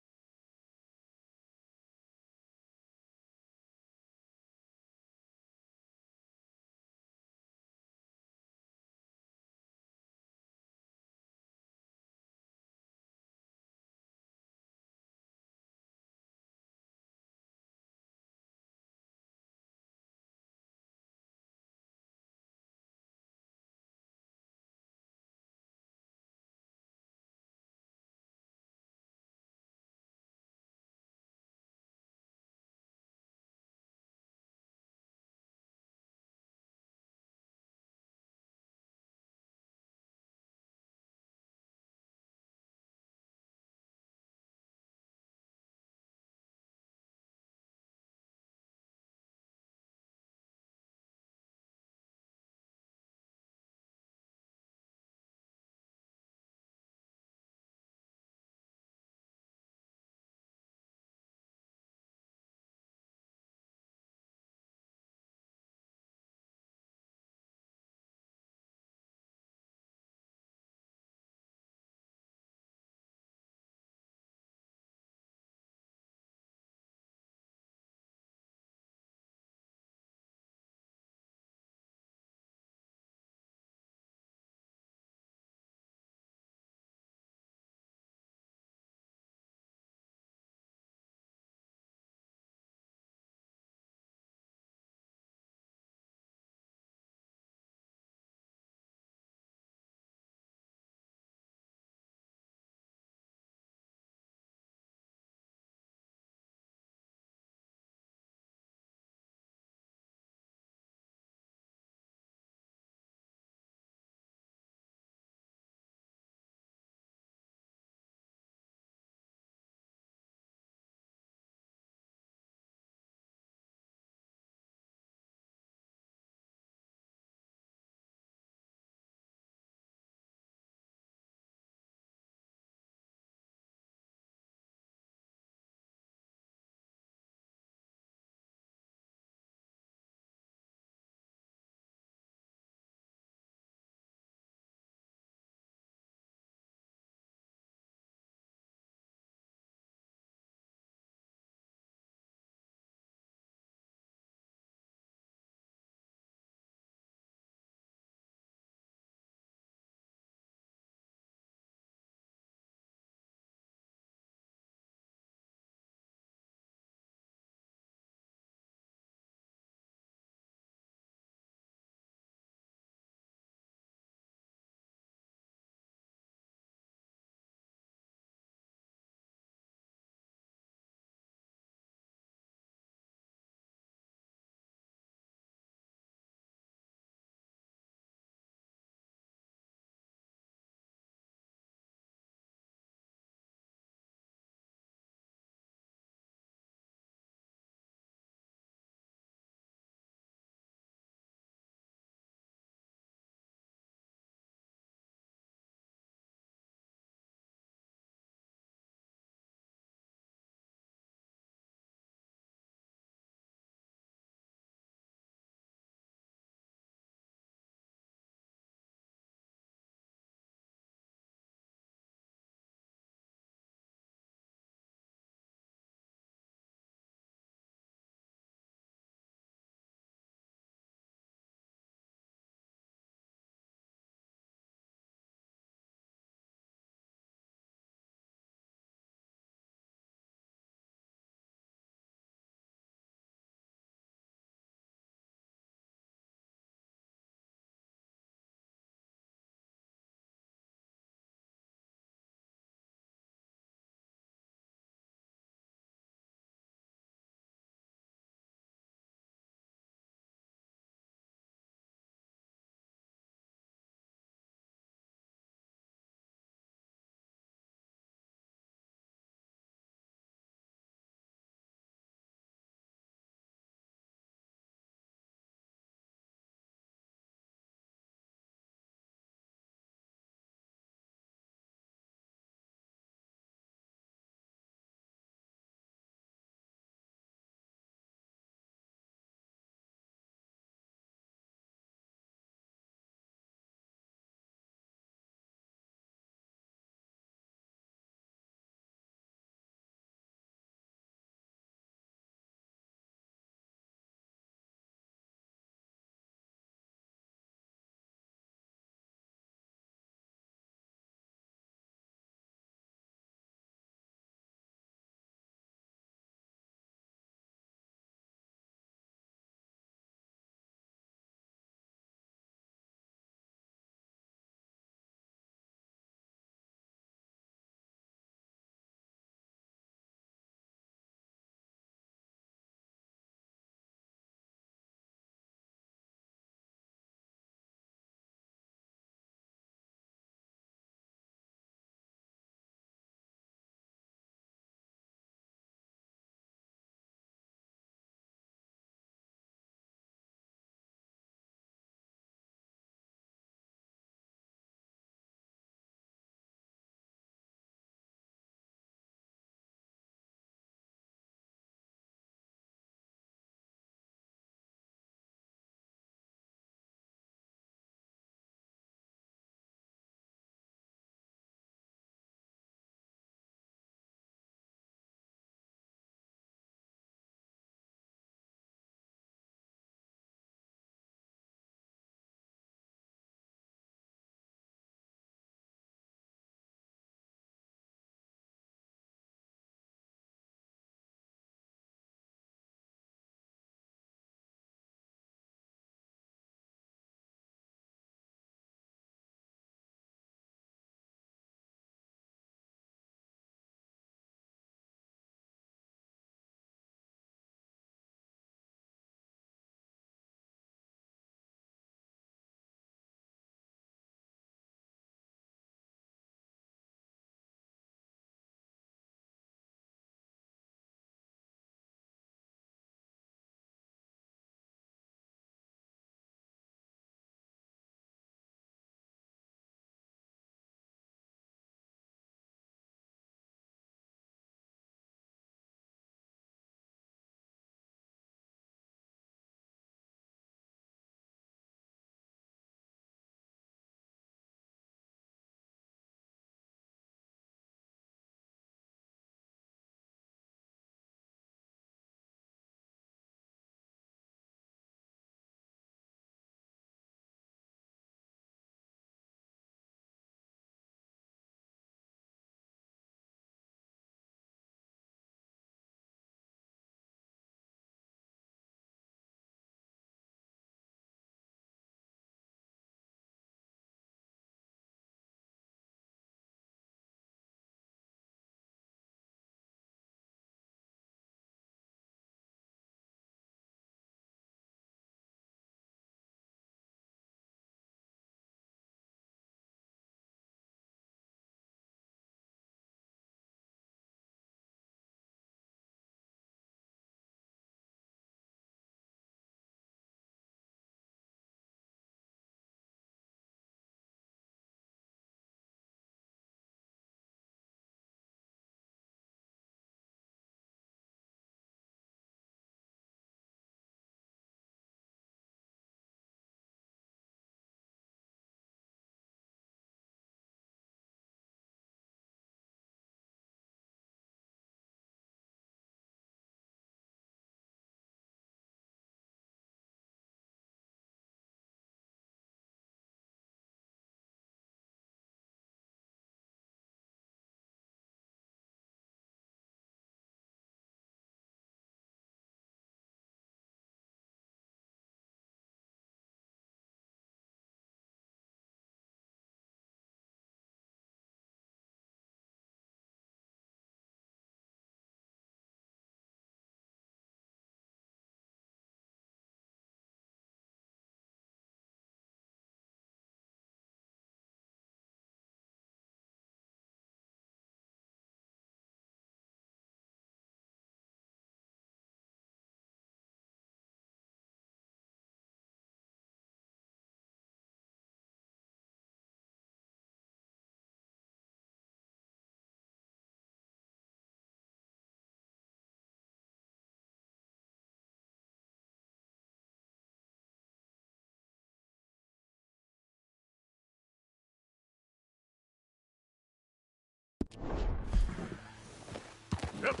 Yep.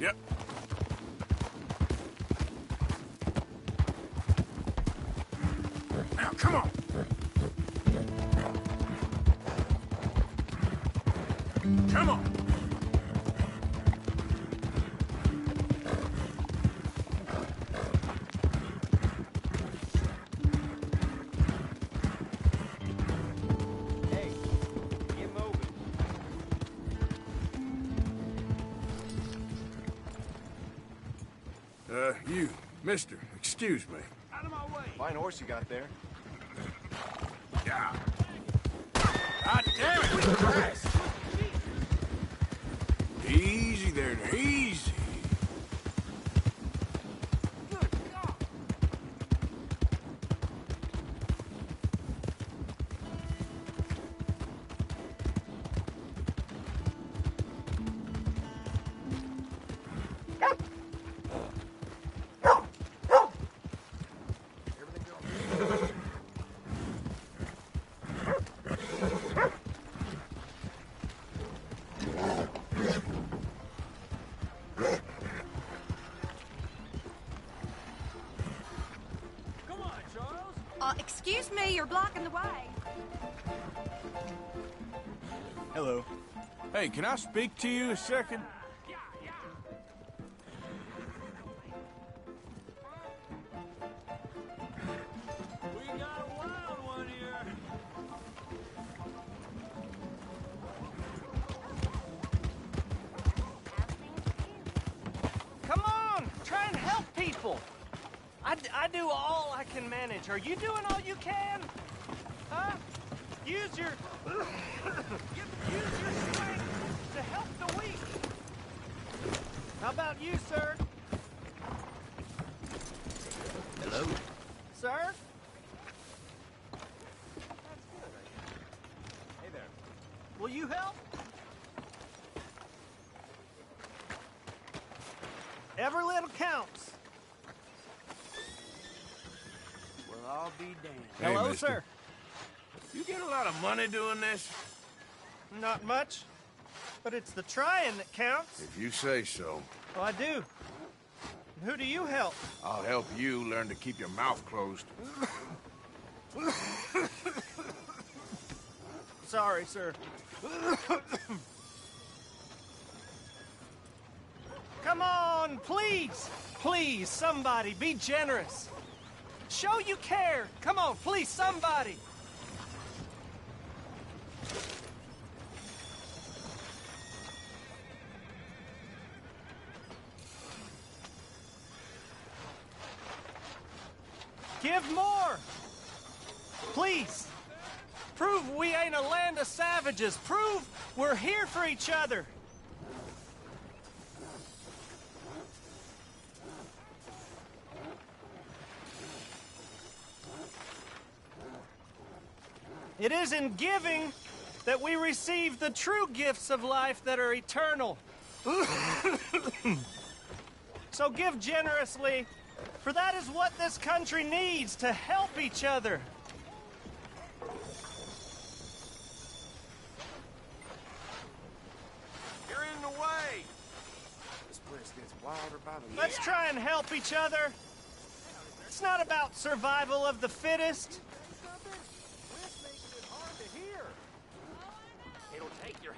Yep. Now, come on. Come on. Hey, get moving. You, mister, excuse me. Out of my way. Fine horse you got there. Yeah. God damn it! Christ. Easy there, easy. Excuse me, you're blocking the way. Hello. Hey, can I speak to you a second? We got a wild one here. Come on, try and help people. I do all I can manage. Are you doing all you can? Huh? Use your strength to help the weak. How about you, sir? Hello? Sir? That's good, I guess. Hey there. Will you help? Every little counts. Well, I'll be damned. Hello, mister. sir. You get a lot of money doing this? Not much, but it's the trying that counts. If you say so. Oh, I do. And who do you help? I'll help you learn to keep your mouth closed. Sorry, sir. Come on, please. Please, somebody, be generous. Show you care. Come on, please, somebody. Give more. Please. Prove we ain't a land of savages. Prove we're here for each other. It is in giving that we receive the true gifts of life that are eternal. So give generously, for that is what this country needs, to help each other. You're in the way. This place gets wilder by the Let's try and help each other. It's not about survival of the fittest. It'll take your...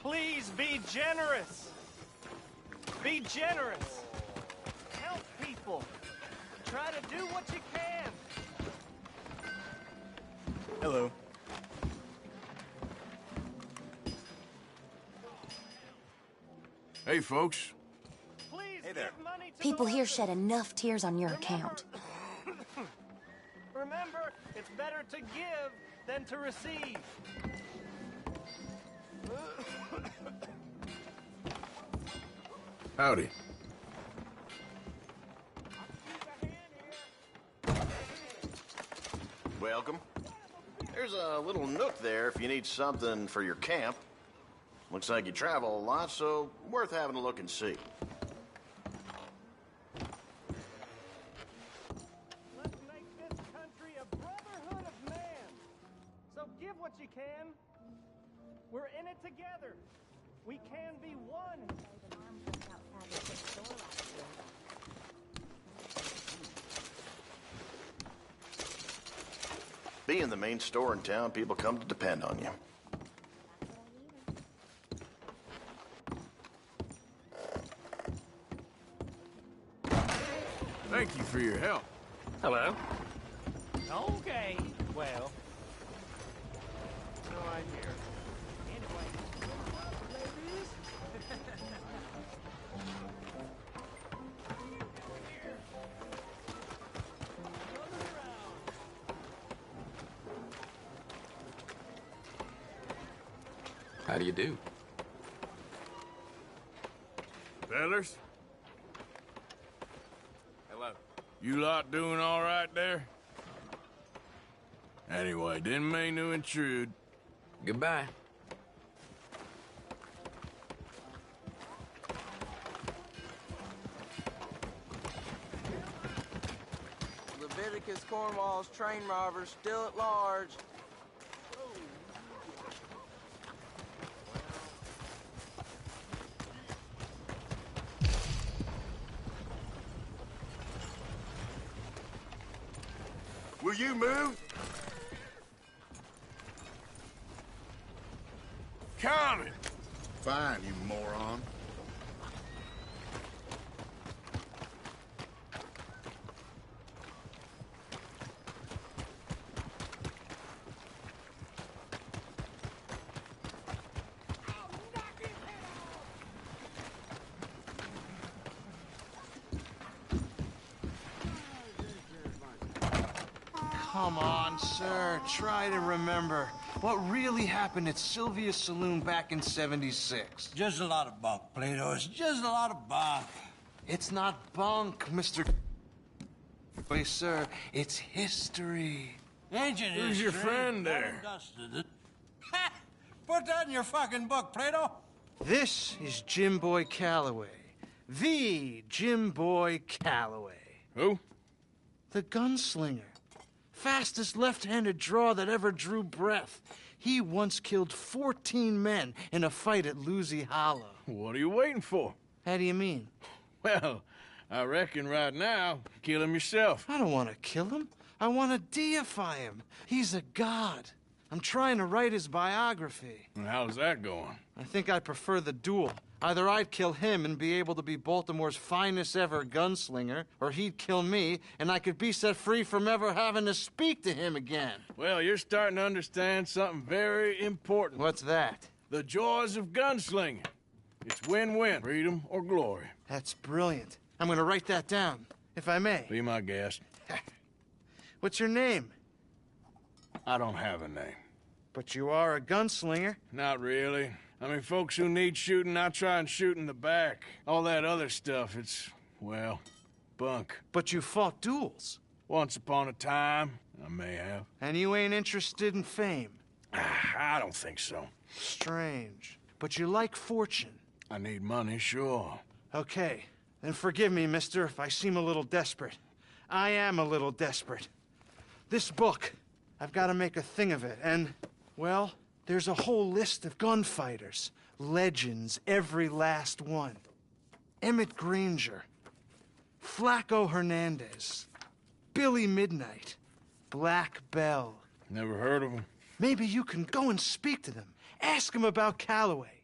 Please be generous. Be generous. Help people. Try to do what you can. Hello. Hey, folks. Hey there. People here shed enough tears on your account. Remember, it's better to give than to receive. Howdy. Welcome. There's a little nook there if you need something for your camp. Looks like you travel a lot, so worth having a look and see. Let's make this country a brotherhood of man. So give what you can. We're in it together. We can be one. Being the main store in town, people come to depend on you. Thank you for your help. Hello. Okay. Well. No idea. Anyway. Ladies. How do you do? Fellas, Hello. you lot doing all right there? Anyway, didn't mean to intrude. Goodbye. Leviticus Cornwall's train robbers still at large. Will you move? Coming! Fine, you moron. Come on, sir. Try to remember what really happened at Sylvia's Saloon back in '76. Just a lot of bunk, Plato. It's just a lot of bunk. It's not bunk, Mr. Wait, sir. It's history. Ancient history. Who's your friend there? Dusted it. Ha! Put that in your fucking book, Plato. This is Jim Boy Calloway. The Jim Boy Calloway. Who? The gunslinger. Fastest left-handed draw that ever drew breath. He once killed 14 men in a fight at Lucy Hollow. What are you waiting for? How do you mean? Well, I reckon right now, kill him yourself. I don't want to kill him. I want to deify him. He's a god. I'm trying to write his biography. And how's that going? I think I prefer the duel. Either I'd kill him and be able to be Baltimore's finest ever gunslinger, or he'd kill me and I could be set free from ever having to speak to him again. Well, you're starting to understand something very important. What's that? The joys of gunslinging. It's win-win, freedom or glory. That's brilliant. I'm going to write that down, if I may. Be my guest. What's your name? I don't have a name. But you are a gunslinger. Not really. I mean, folks who need shooting, I try and shoot in the back. All that other stuff, it's, well, bunk. But you fought duels. Once upon a time, I may have. And you ain't interested in fame? I don't think so. Strange. But you like fortune. I need money, sure. Okay. Then forgive me, mister, if I seem a little desperate. I am a little desperate. This book, I've got to make a thing of it, and, well, there's a whole list of gunfighters. Legends, every last one. Emmett Granger. Flaco Hernandez. Billy Midnight. Black Bell. Never heard of them. Maybe you can go and speak to them. Ask them about Calloway.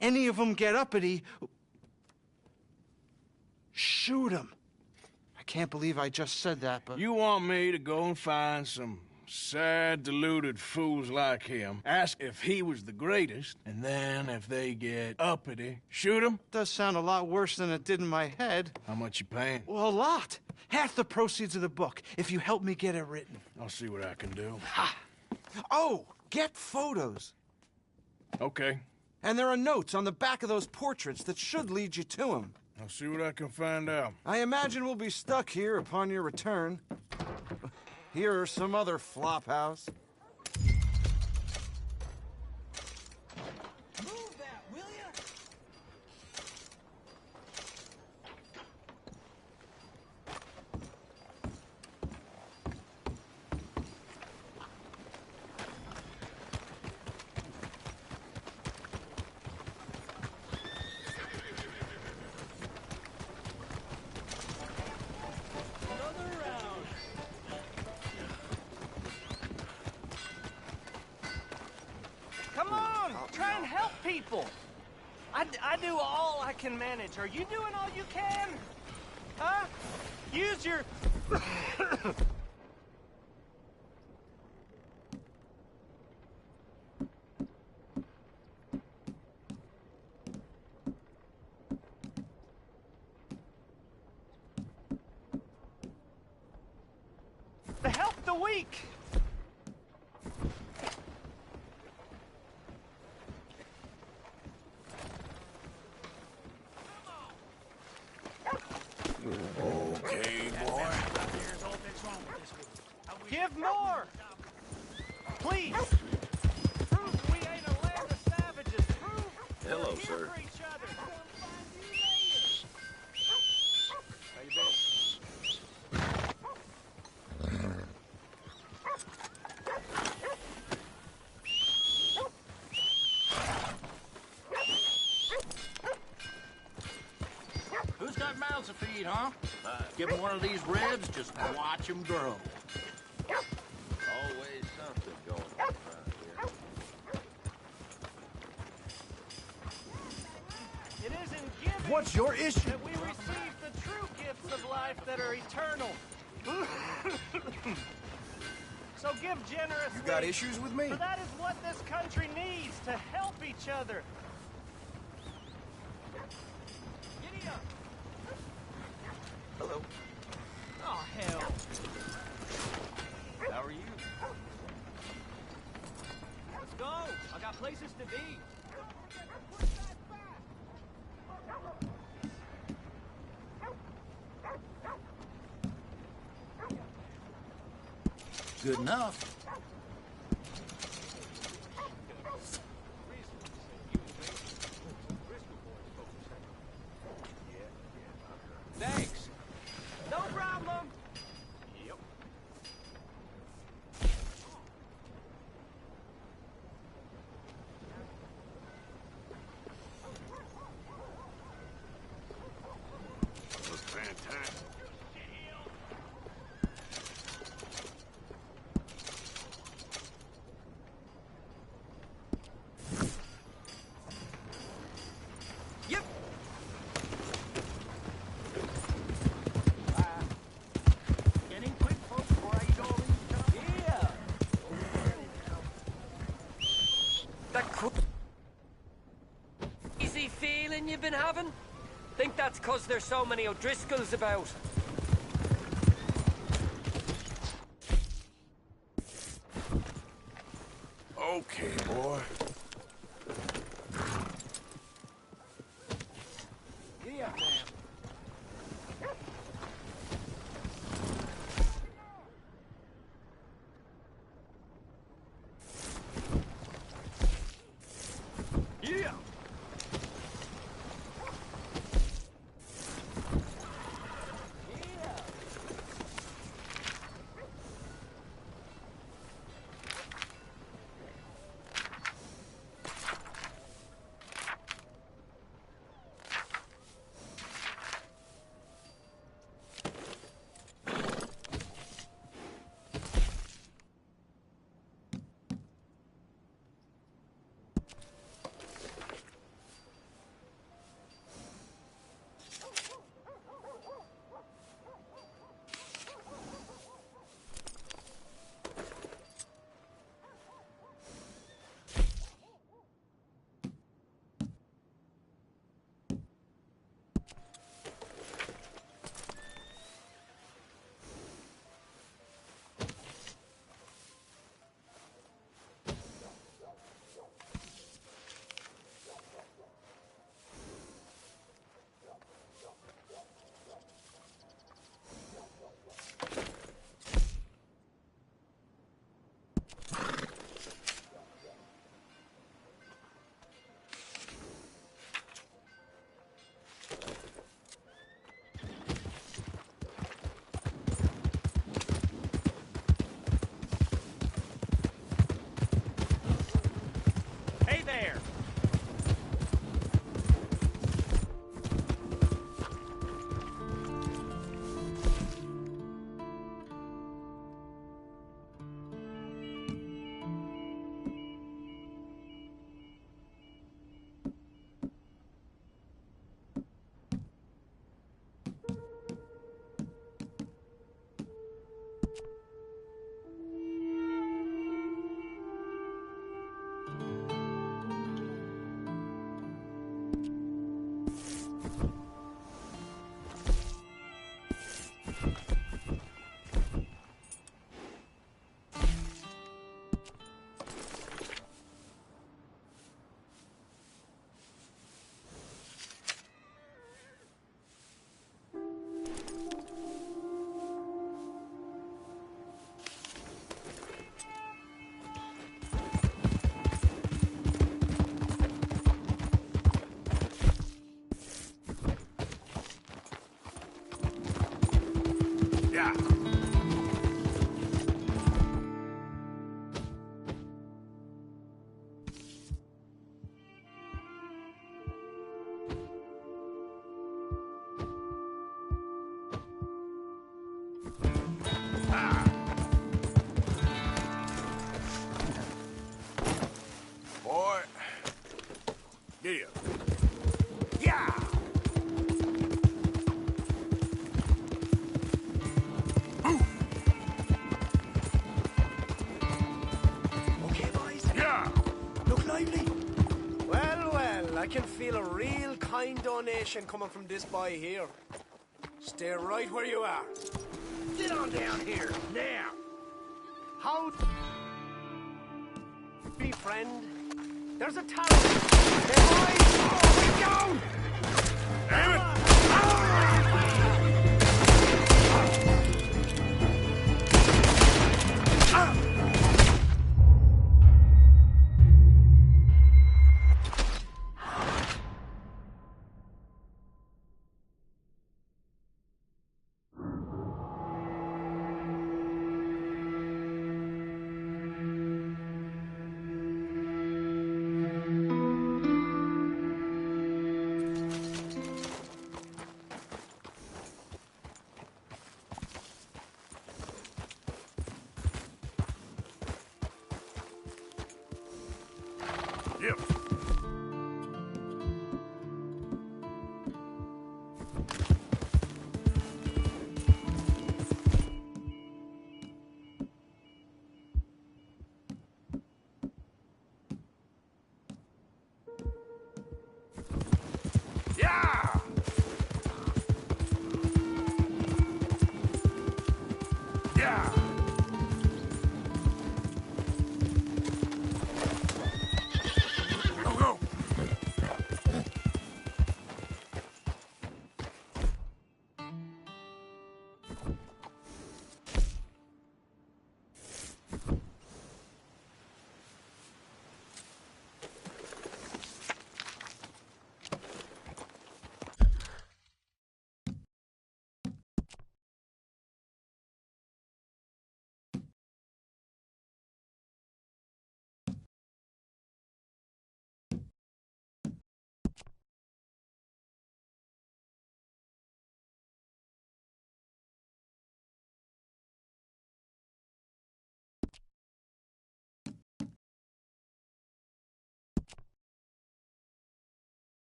Any of them get uppity, shoot them. I can't believe I just said that, but... You want me to go and find some sad, deluded fools like him ask if he was the greatest, and then if they get uppity, shoot him? Does sound a lot worse than it did in my head. How much you paying? Well, a lot. Half the proceeds of the book, if you help me get it written. I'll see what I can do. Ha! Oh, get photos. Okay. And there are notes on the back of those portraits that should lead you to him. I'll see what I can find out. I imagine we'll be stuck here upon your return. Here are some other flophouse. Move that, will ya? Come on, try and help people. I do all I can manage. Are you doing all you can? Huh? Use your... to help the weak. Okay, boy. Give more! Please! Prove we ain't a land of savages! Prove Hello, we're here sir. for each other! How you been? Who's got mouths to feed, huh? Give them one of these ribs, just watch them grow. Always something going on around here. It is in giving What's your issue? that we receive the true gifts of life that are eternal. So give generously. You got issues with me? For that is what this country needs, to help each other. Giddy up. Hello. Oh, hell. How are you? Let's go. I got places to be. Good enough. Thanks. No problem. Yep. Looks fantastic. Yep. Getting quick, folks, before I eat all these stuff. Yeah. That crazy feeling you've been having? Think that's 'cause there's so many O'Driscolls about. Okay, boy. Giddy up, man. Yeah. I can feel a real kind donation coming from this boy here. Stay right where you are. Get on down here, now! How... Be friend. There's a tower. Hey, boys! Oh, we down! Damn it! Yep. Yeah! Yeah! Go, go!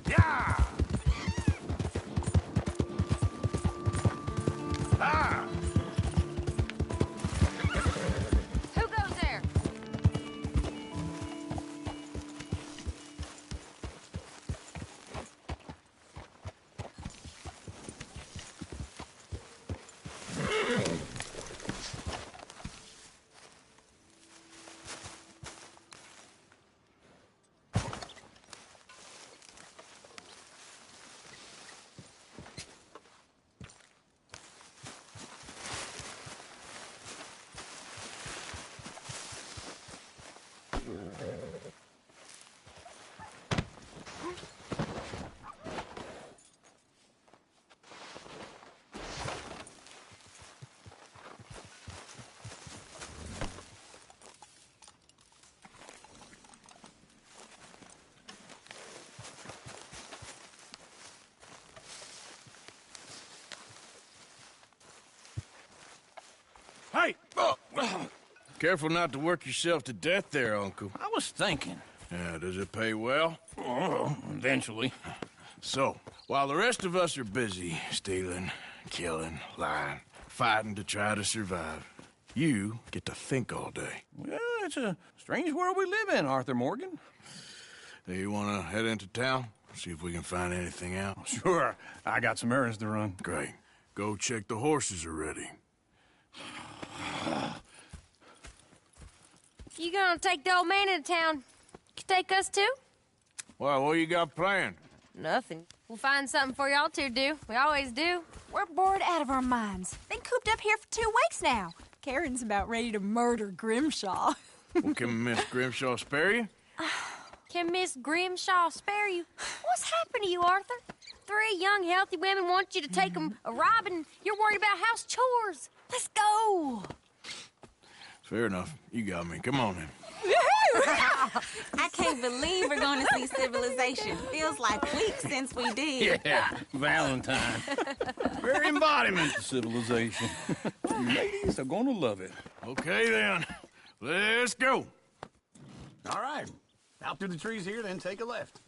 Yeah! Ah! Who goes there? Hey! Careful not to work yourself to death there, Uncle. I was thinking. Yeah, does it pay well? Oh, eventually. So, while the rest of us are busy stealing, killing, lying, fighting to try to survive, you get to think all day. Well, it's a strange world we live in, Arthur Morgan. Do you want to head into town? See if we can find anything out? Sure. I got some errands to run. Great. Go check the horses are ready. You gonna take the old man into town? You take us too? Well, what you got planned? Nothing. We'll find something for y'all to do. We always do. We're bored out of our minds. Been cooped up here for 2 weeks now. Karen's about ready to murder Grimshaw. Well, can Miss Grimshaw spare you? Can Miss Grimshaw spare you? What's happened to you, Arthur? 3 young, healthy women want you to take them a robbing. You're worried about house chores. Let's go. Fair enough. You got me. Come on, then. I can't believe we're going to see civilization. Feels like weeks since we did. Yeah, Valentine. Very embodiment of civilization. You ladies are gonna love it. Okay, then. Let's go. All right. Out through the trees here, then take a left.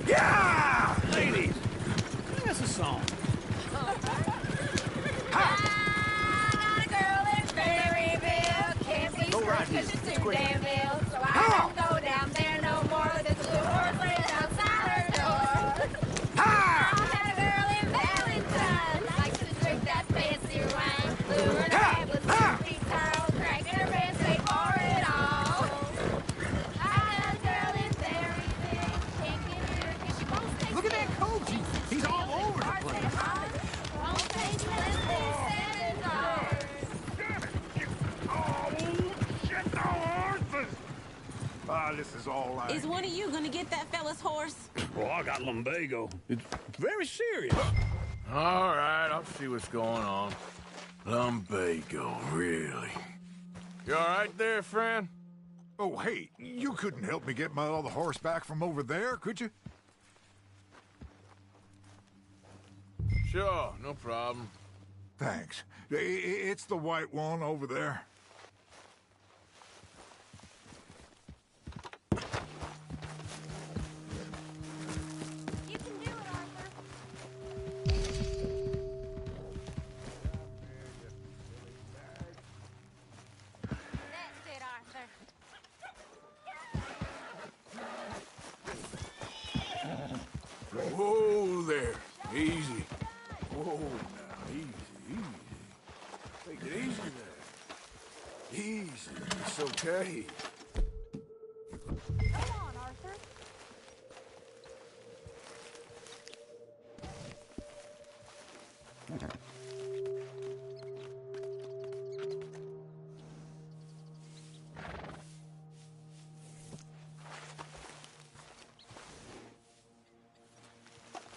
Yeah! Ladies, sing us a song. Go right here. It's quick. So I don't go down there no more with this blue horse laying outside her door. I had a girl in Valentine, likes to drink that fancy wine. Blew her head with 2 feet tall, cracking her ribs, paid for it all. I had a girl in Berryville, can't get her 'cause she won't stay. Look at that coach. He's all over the place. Won't take less than $7. Ah, this is all right. Is one of you gonna get that fella's horse? Oh, I got lumbago. It's very serious. All right, I'll see what's going on. Lumbago, really? You all right there, friend? Oh, hey, you couldn't help me get my other horse back from over there, could you? Sure, no problem. Thanks. It's the white one over there. You can do it, Arthur. That's it, Arthur. Whoa there. Easy. Whoa now. Easy. Take it easy there. Easy. It's okay. Come on, Arthur.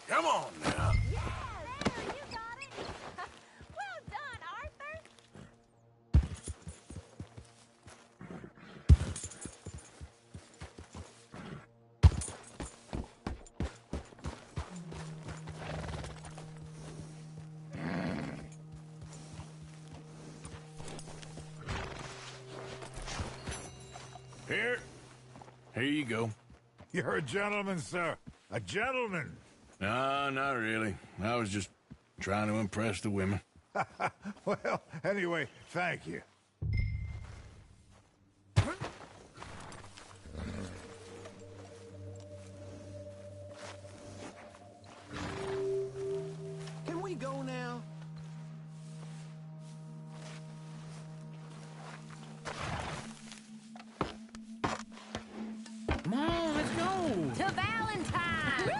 Come on now. Yeah, there, you got it. Well done, Arthur. Here you go. You're a gentleman, sir. A gentleman. No, not really. I was just trying to impress the women. Well, anyway, thank you. Can we go now? Come on, let's go. To Valentine!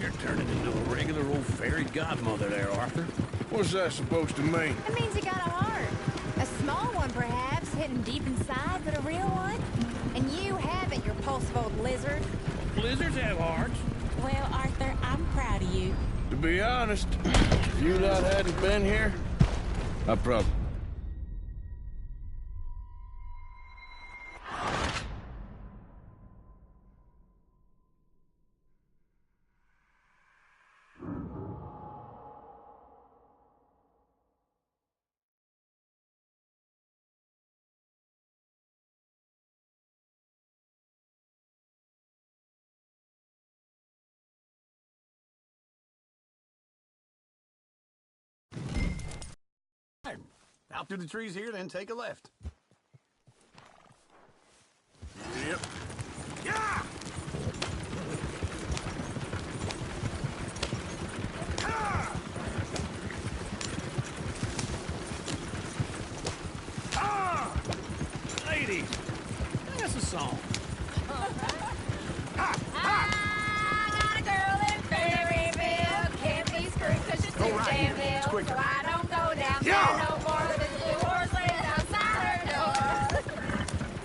You're turning into a regular old fairy godmother there, Arthur. What's that supposed to mean? It means you got a heart. A small one, perhaps, hidden deep inside, but a real one. And you haven't, you repulsive old lizard. Lizards have hearts. Well, Arthur, I'm proud of you. To be honest, if you lot hadn't been here, I probably... Out through the trees here, then take a left. Yep. Yeah! Ladies, that's a song. I got a girl in Berryville. Can't be screwed 'cause she's too damn ill. It's quicker. So I don't go down Yeah. there no more. This blue horse lays outside her door.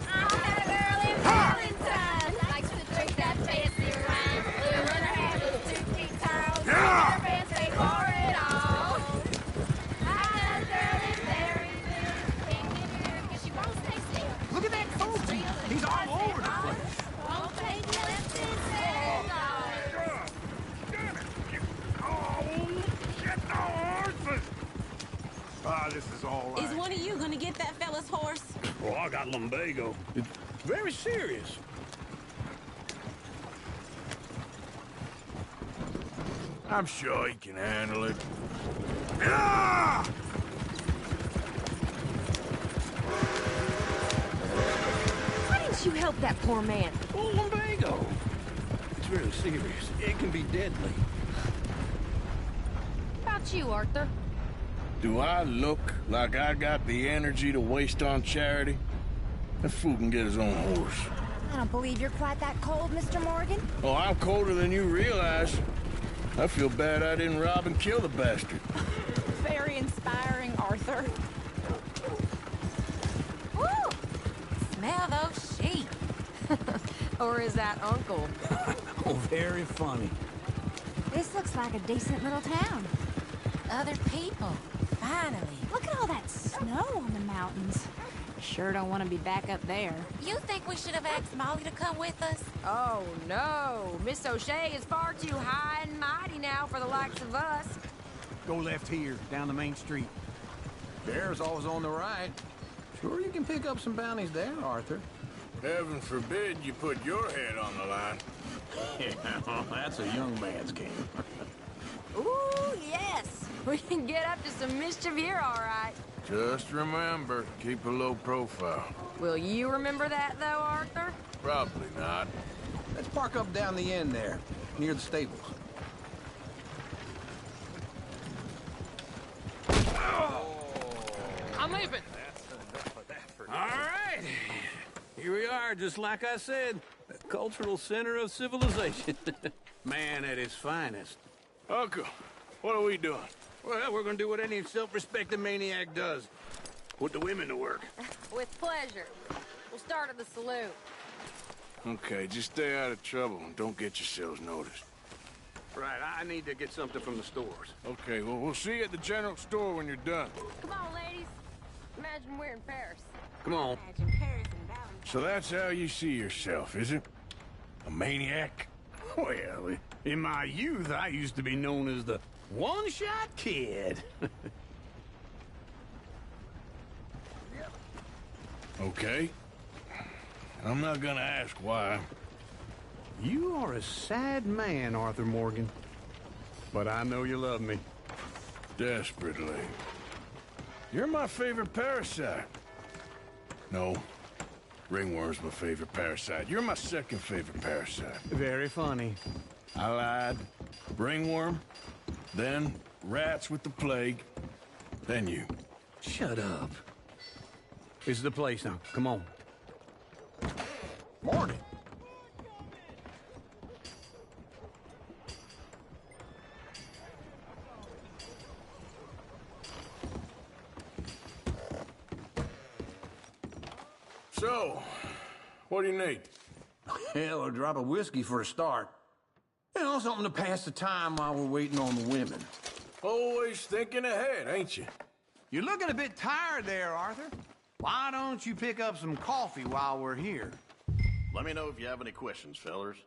I got a girl in Valentine. Likes to drink that fancy wine. Blue in her hair with 2 feet tall. Yeah. Her pants pay for it all. I got a girl in Berryville. Can't get her 'cause she won't stay still. Look at that coach. He's all over the place. Won't take left and center. Ah, this is all right. Is one of you gonna get that fella's horse? Oh, I got lumbago. It's very serious. I'm sure he can handle it. Yeah! Why didn't you help that poor man? Oh, lumbago. It's very serious. It can be deadly. How about you, Arthur? Do I look like I got the energy to waste on charity? That fool can get his own horse. I don't believe you're quite that cold, Mr. Morgan. Oh, I'm colder than you realize. I feel bad I didn't rob and kill the bastard. Very inspiring, Arthur. Woo! Smell those sheep. Or is that Uncle? Oh, very funny. This looks like a decent little town. Other people. Finally. Look at all that snow on the mountains. Sure don't want to be back up there. You think we should have asked Molly to come with us? Oh, no. Miss O'Shea is far too high and mighty now for the likes of us. Go left here, down the main street. Bear's always on the right. Sure you can pick up some bounties there, Arthur. Heaven forbid you put your head on the line. Yeah, that's a young man's game. Ooh, yes. We can get up to some mischief here, all right. Just remember, keep a low profile. Will you remember that, though, Arthur? Probably not. Let's park up down the end there, near the stables. I'm leaving. All right. Here we are, just like I said. The cultural center of civilization. Man at his finest. Uncle, what are we doing? Well, we're gonna do what any self-respecting maniac does. Put the women to work. With pleasure. We'll start at the saloon. Okay, just stay out of trouble and don't get yourselves noticed. Right, I need to get something from the stores. Okay, well, we'll see you at the general store when you're done. Come on, ladies. Imagine we're in Paris. Come on. Imagine Paris and Valentine. So that's how you see yourself, is it? A maniac? Well, in my youth, I used to be known as the one-shot kid. Okay. I'm not gonna ask why. You are a sad man, Arthur Morgan. But I know you love me. Desperately. You're my favorite parasite. No. Ringworm's my favorite parasite. You're my second favorite parasite. Very funny. I lied. Ringworm, then rats with the plague, then you. Shut up. This is the place now. Come on. Morgan! So, what do you need? Hell, a drop of whiskey for a start. You know, something to pass the time while we're waiting on the women. Always thinking ahead, ain't you? You're looking a bit tired there, Arthur. Why don't you pick up some coffee while we're here? Let me know if you have any questions, fellers.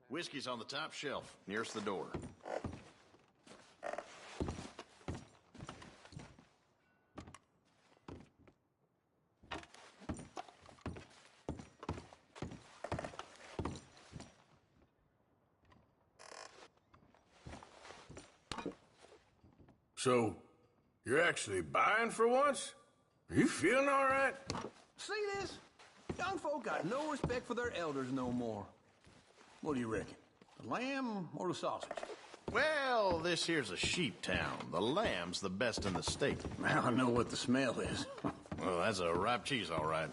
Whiskey's on the top shelf, nearest the door. So, you're actually buying for once? Are you feeling all right? See this? Young folk got no respect for their elders no more. What do you reckon? The lamb or the sausage? Well, this here's a sheep town. The lamb's the best in the state. I know what the smell is. Well, that's a ripe cheese, all right.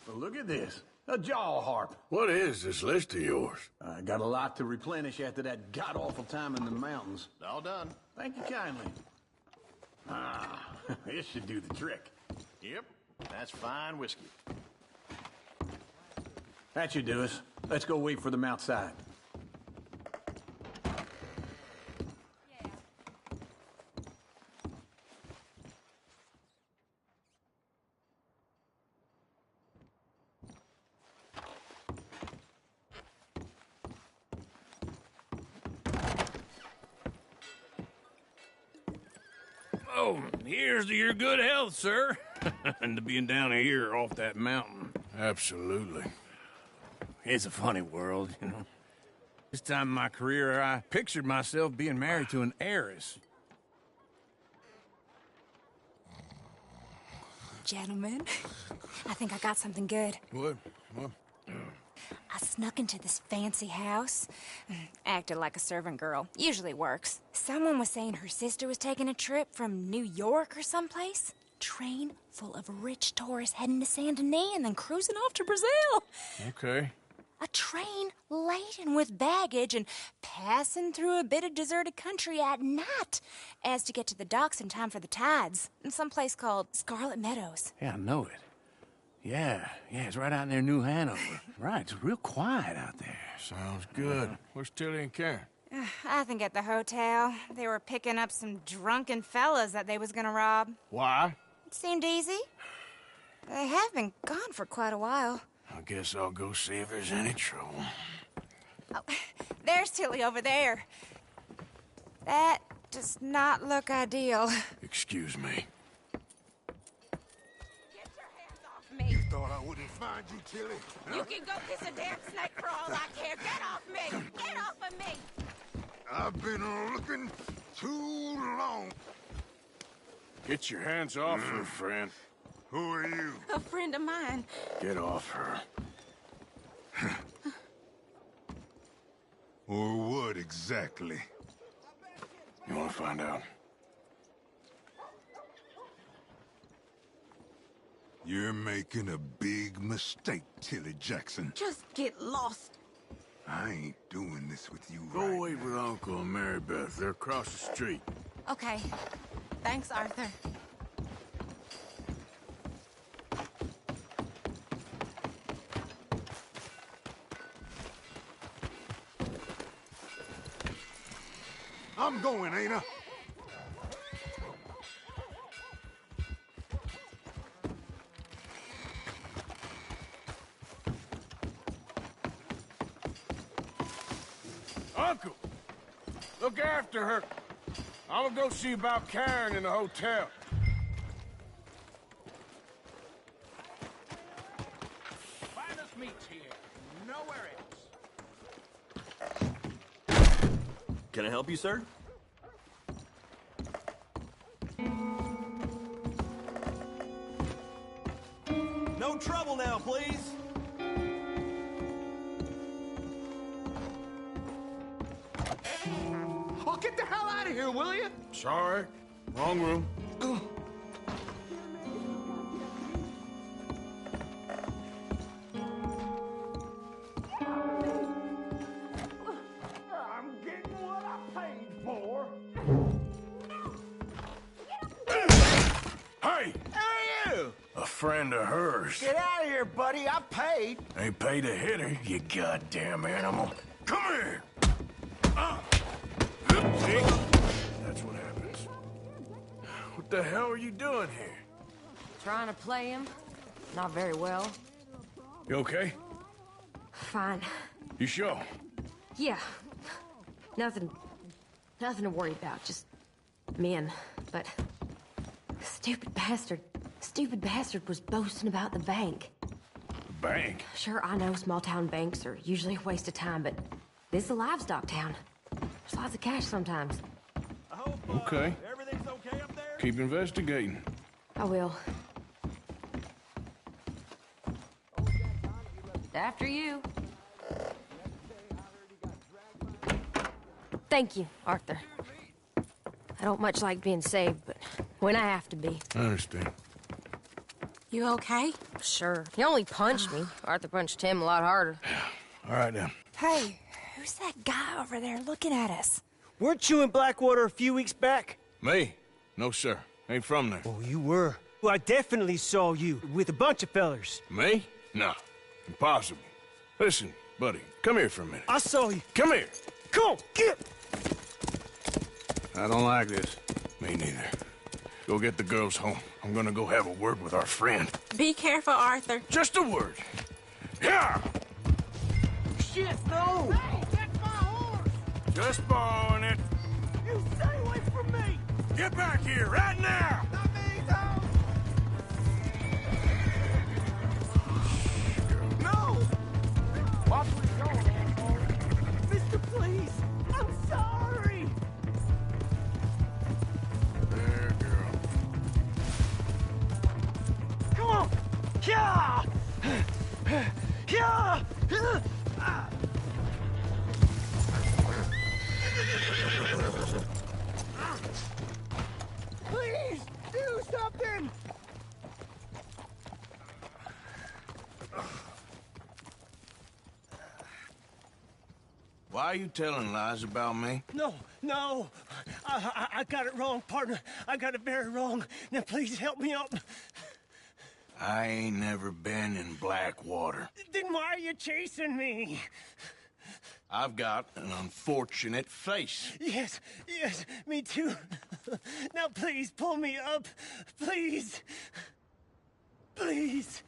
Well, look at this. A jaw harp. What is this list of yours? I got a lot to replenish after that god-awful time in the mountains. All done. Thank you kindly. Ah, this should do the trick. Yep, that's fine whiskey. That should do us. Let's go wait for them outside. Oh, here's to your good health, sir. And to being down here off that mountain. Absolutely. It's a funny world, you know. This time in my career, I pictured myself being married to an heiress. Gentlemen, I think I got something good. What? I snuck into this fancy house, acted like a servant girl. Usually works. Someone was saying her sister was taking a trip from New York or someplace. Train full of rich tourists heading to Saint Denis and then cruising off to Brazil. Okay. A train laden with baggage and passing through a bit of deserted country at night as to get to the docks in time for the tides in some place called Scarlet Meadows. Yeah, I know it. Yeah, it's right out near New Hanover. Right, it's real quiet out there. Sounds good. Where's Tilly and Karen? I think at the hotel. They were picking up some drunken fellas that they was gonna rob. Why? It seemed easy. They have been gone for quite a while. I guess I'll go see if there's any trouble. Oh, there's Tilly over there. That does not look ideal. Excuse me. Me. You thought I wouldn't find you, Tilly? You can go kiss a damn snake for all I care. Get off me! Get off of me! I've been looking too long. Get your hands off her, friend. Who are you? A friend of mine. Get off her. Or what exactly? You want to find out? You're making a big mistake, Tilly Jackson. Just get lost. I ain't doing this with you Go right wait with Uncle and Mary Beth. They're across the street. Okay. Thanks, Arthur. I'm going, ain't I? Uncle! Look after her. I'm gonna go see about Karen in the hotel. Finest meats here. Nowhere else. Can I help you, sir? No trouble now, please. Oh, get the hell out of here, will you? Sorry. Wrong room. I'm getting what I paid for. Hey! Who are you? A friend of hers. Get out of here, buddy. I paid. Ain't paid to hit her, you goddamn animal. Come here! See? That's what happens. What the hell are you doing here? Trying to play him. Not very well. You okay? Fine. You sure? Yeah. Nothing to worry about. Just men. But stupid bastard was boasting about the bank. The bank? Sure, I know small town banks are usually a waste of time, but this is a livestock town. There's lots of cash sometimes. Okay. Everything's okay up there? Keep investigating. I will. After you. Thank you, Arthur. I don't much like being saved, but when I have to be. I understand. You okay? Sure. He only punched me. Arthur punched him a lot harder. All right, then. Hey, who's that guy over there looking at us? Weren't you in Blackwater a few weeks back? Me? No, sir. Ain't from there. Oh, you were. Well, I definitely saw you with a bunch of fellers. Me? No. Impossible. Listen, buddy, come here for a minute. I saw you. Come here. Come on, get! I don't like this. Me neither. Go get the girls home. I'm gonna go have a word with our friend. Be careful, Arthur. Just a word. Yeah! Shit, no! Hey, that's my horse! Just borrowing it. You stay away from me! Get back here right now! Not me, Tom! No! Watch where you're going, asshole. Mister, please! I'm sorry! There, girl. Come on! Yeah! Yeah! Please, do something! Why are you telling lies about me? No. I got it wrong, partner. I got it very wrong. Now, please help me out. I ain't never been in Blackwater. Then why are you chasing me? I've got an unfortunate face. Yes, me too. Now, please, pull me up. Please. Please.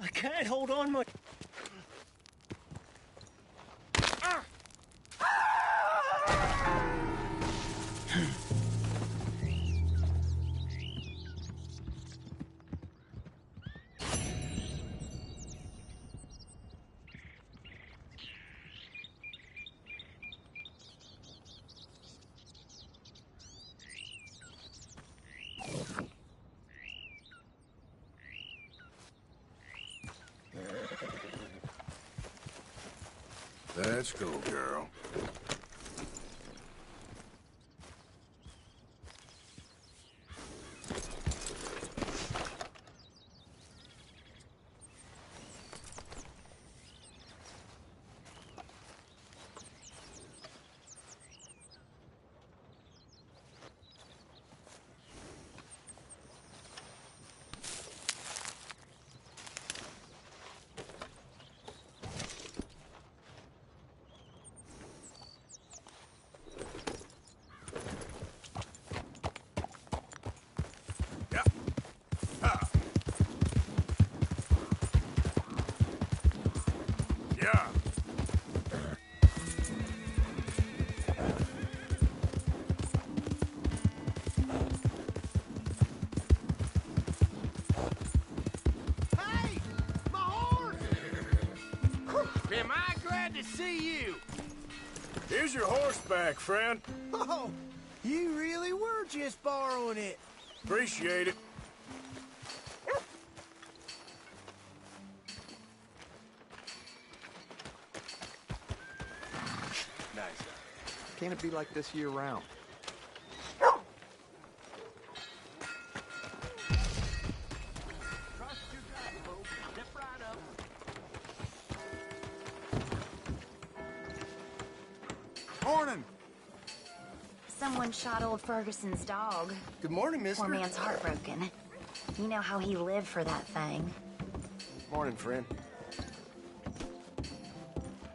I can't hold on much. Let's go, girl. Yeah. Hey! My horse! Am I glad to see you? Here's your horse back, friend. Oh, you really were just borrowing it. Appreciate it. Nice. Can't it be like this year-round? Morning. Someone shot old Ferguson's dog. Good morning, mister. Poor man's heartbroken. You know how he lived for that thing. Morning, friend.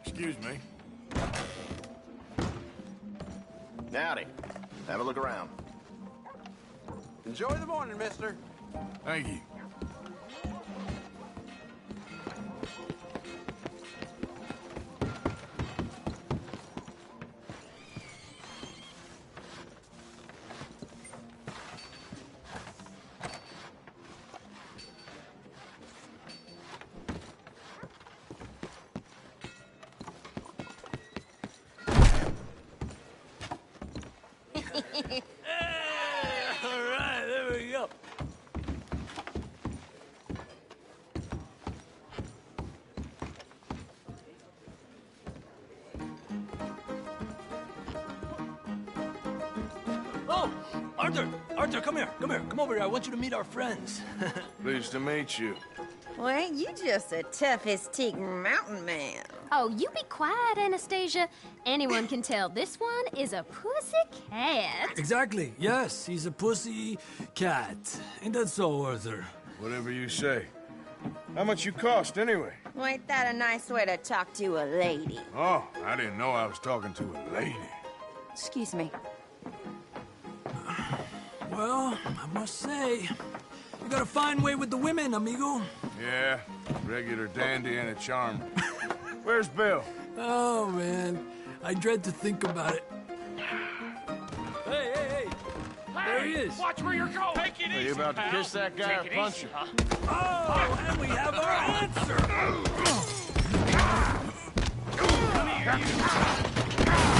Excuse me. Howdy. Have a look around. Enjoy the morning, mister. Thank you. All right, there we go. Oh, Arthur! Arthur, come here. Come here. Come over here. I want you to meet our friends. Pleased to meet you. Well, ain't you just the toughest teak mountain man? Oh, you be quiet, Anastasia. Anyone can tell this one is a pussy cat. Exactly. Yes, he's a pussy cat. Ain't that so, Arthur? Whatever you say. How much you cost, anyway? Well, ain't that a nice way to talk to a lady? Oh, I didn't know I was talking to a lady. Excuse me. Well, I must say, you got a fine way with the women, amigo. Yeah, regular dandy and a charmer. Where's Bill? Oh, man. I dread to think about it. Hey, hey, hey! There he is. Watch where you're going. Take it Are you about to kiss that guy or punch him? Oh, and we have our answer. Come here, you.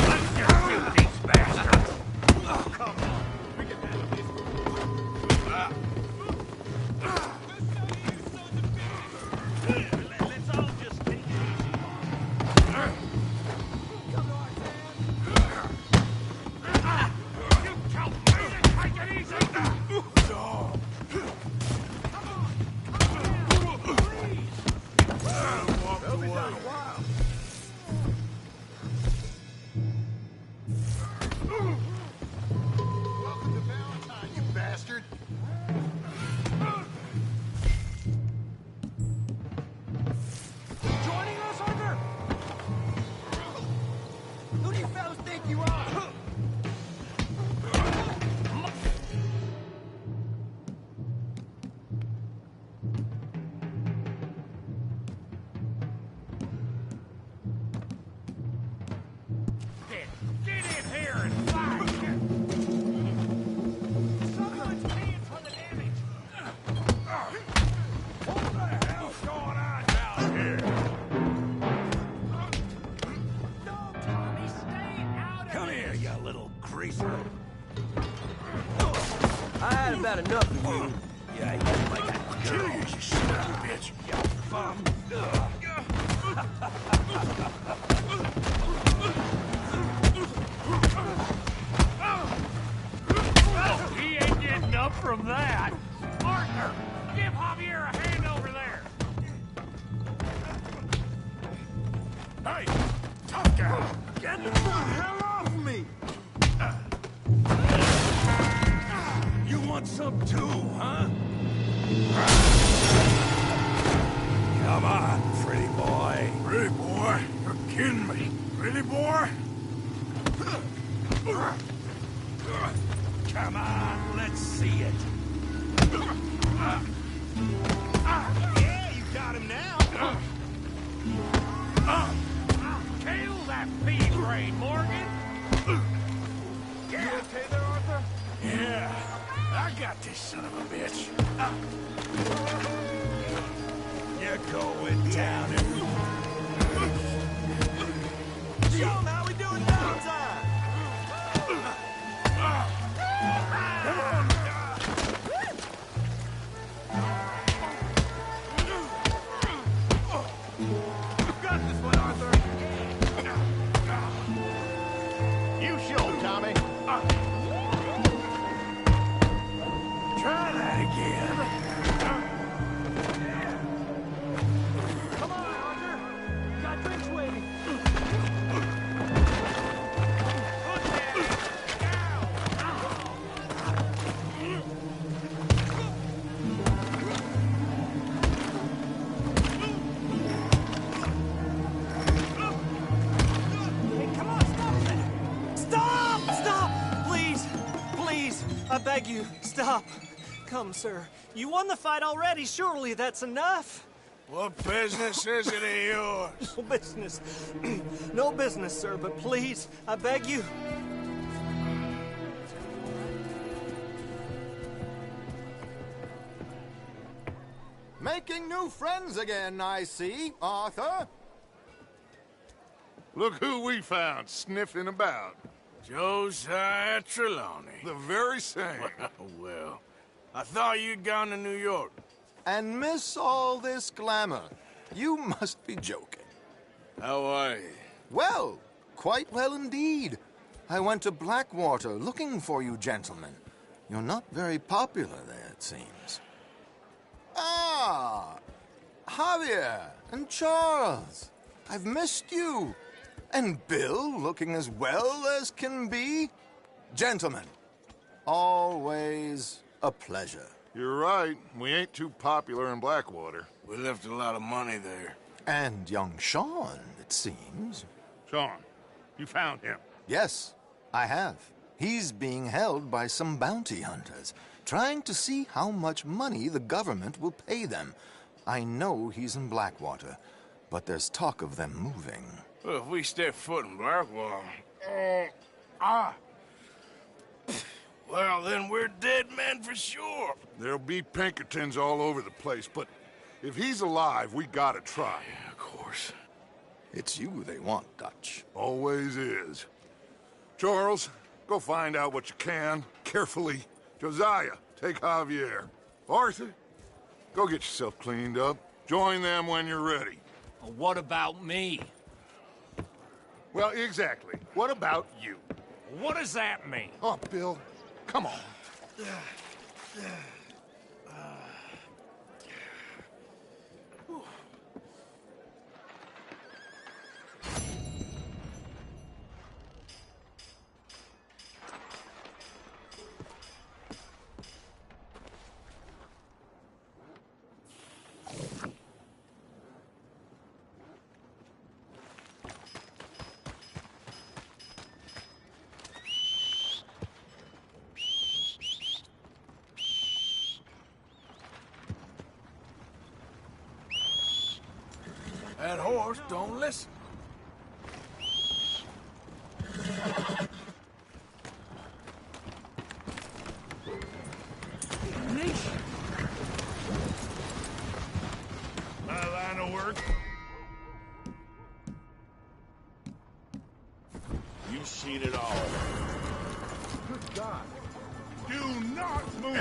Let's get these bastards. Oh, come on. We can handle this. Let's all just take it easy. Come on, man. You tell me to take it easy. Dog. Walk away. Welcome to Valentine, you bastard. Joining us, Arthur? Who do you fellas think you are? Get in here and fight! Someone's paying for the damage! What the hell's going on down here? No, Tommy, stay out of Come this. here, you little greaser. I had about enough of you. Yeah, you like that Kill you, you son of a bitch. bum. Hey, tough guy! Get the hell off me! You want some too, huh? Come on, pretty boy. Pretty boy? You're kidding me. Pretty boy? Come on, let's see it. Yeah, you got him now. Kill that pea brain, Morgan. You okay there, Arthur? Yeah, I got this son of a bitch. You're going down. Show him how we do it downtime. You got this one, Arthur. You show him, Tommy. Try that again. Come on, Arthur. Got drinks waiting. Hey, come on, stop it! Stop! Stop! Please! Please! I beg you, stop. Come, sir. You won the fight already. Surely that's enough. What business is it of yours? No business. No business, sir, but please, I beg you. Making new friends again, I see, Arthur. Look who we found sniffing about. Josiah Trelawney. The very same. Well, I thought you'd gone to New York. And miss all this glamour. You must be joking. How are you? Well, quite well indeed. I went to Blackwater looking for you gentlemen. You're not very popular there, it seems. Ah, Javier and Charles. I've missed you. And Bill looking as well as can be. Gentlemen, always a pleasure. You're right. We ain't too popular in Blackwater. We left a lot of money there. And young Sean, it seems. Sean, you found him. Yes, I have. He's being held by some bounty hunters, trying to see how much money the government will pay them. I know he's in Blackwater, but there's talk of them moving. Well, if we step foot in Blackwater... Well, then we're dead men for sure. There'll be Pinkertons all over the place, but if he's alive, we gotta try. Yeah, of course. It's you they want, Dutch. Always is. Charles, go find out what you can, carefully. Josiah, take Javier. Arthur, go get yourself cleaned up. Join them when you're ready. What about me? Well, exactly. What about you? What does that mean? Oh, Bill, come on. That horse don't listen. My line of work. You've seen it all. Good God. Do not move.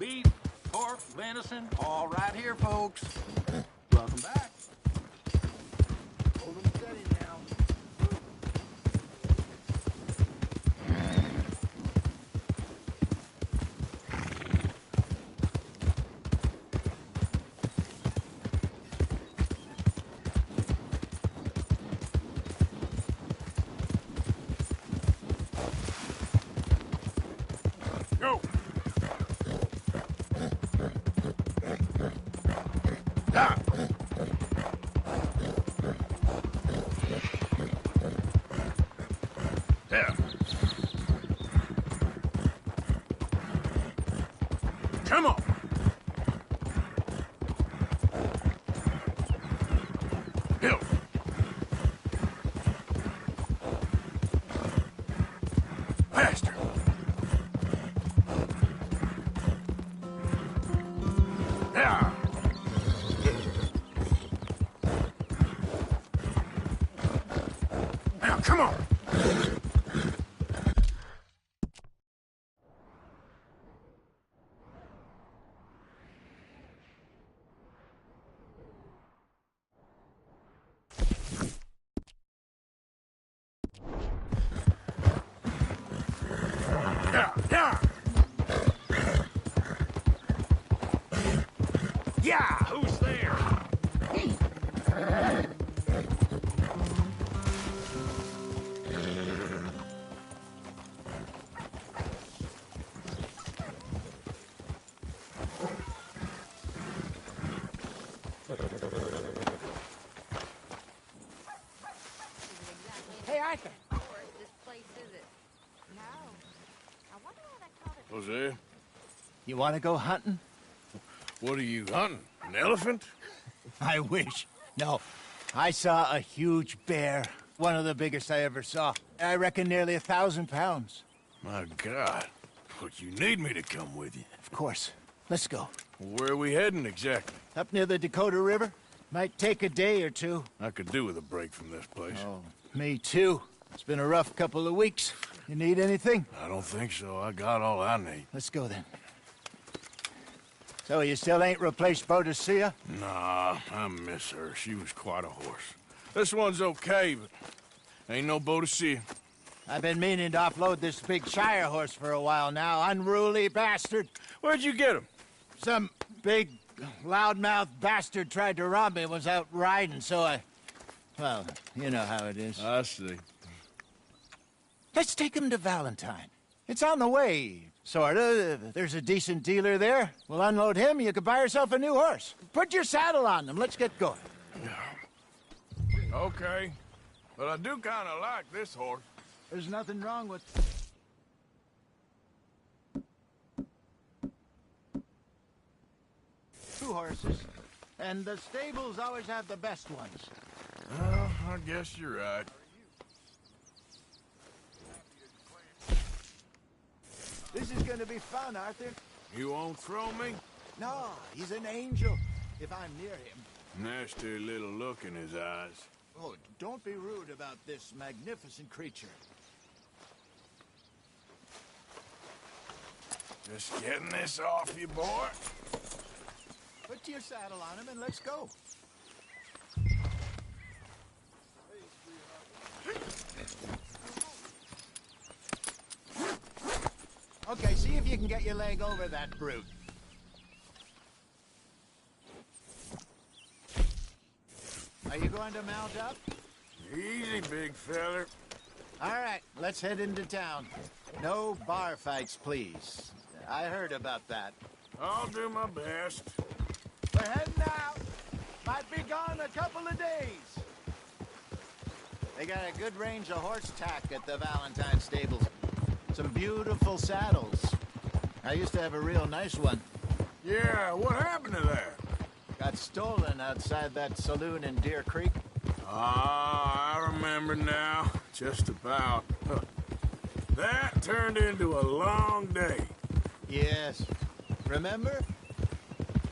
beef, pork, venison, all right here, folks. Welcome back. Hold them steady now. Go! There. Come on. Hill. Faster. Yeah. Now, come on. Yeah, yeah. Yeah, who's there? Hey, Arthur. This place is it? No. I wonder why they call it. Jose, You want to go hunting? what are you hunting? An elephant? I wish. No. I saw a huge bear. One of the biggest I ever saw. I reckon nearly 1,000 pounds. My God. But you need me to come with you. Of course. Let's go. Where are we heading exactly? Up near the Dakota River. Might take a day or two. I could do with a break from this place. Oh, me too. It's been a rough couple of weeks. You need anything? I don't think so. I got all I need. Let's go then. So you still ain't replaced Boadicea? Nah, I miss her. She was quite a horse. This one's okay, but ain't no Boadicea. I've been meaning to offload this big Shire horse for a while now. Unruly bastard. Where'd you get him? Some big, loudmouth bastard tried to rob me and was out riding, so I... Well, you know how it is. I see. Let's take him to Valentine. It's on the way, sorta. There's a decent dealer there. We'll unload him, you could buy yourself a new horse. Put your saddle on him, let's get going. Okay. But I do kind of like this horse. There's nothing wrong with... two horses. And the stables always have the best ones. Well, I guess you're right. This is gonna be fun, Arthur. You won't throw me? No, he's an angel, if I'm near him. Nasty little look in his eyes. Oh, don't be rude about this magnificent creature. Just getting this off you, boy. Put your saddle on him and let's go. Okay, see if you can get your leg over that brute. Are you going to mount up? Easy, big feller. All right, let's head into town. No bar fights, please. I heard about that. I'll do my best. We're heading out. Might be gone a couple of days. They got a good range of horse tack at the Valentine stables. Some beautiful saddles. I used to have a real nice one. Yeah, what happened to that? Got stolen outside that saloon in Deer Creek. Ah, I remember now. Just about. Huh. That turned into a long day. Yes. Remember?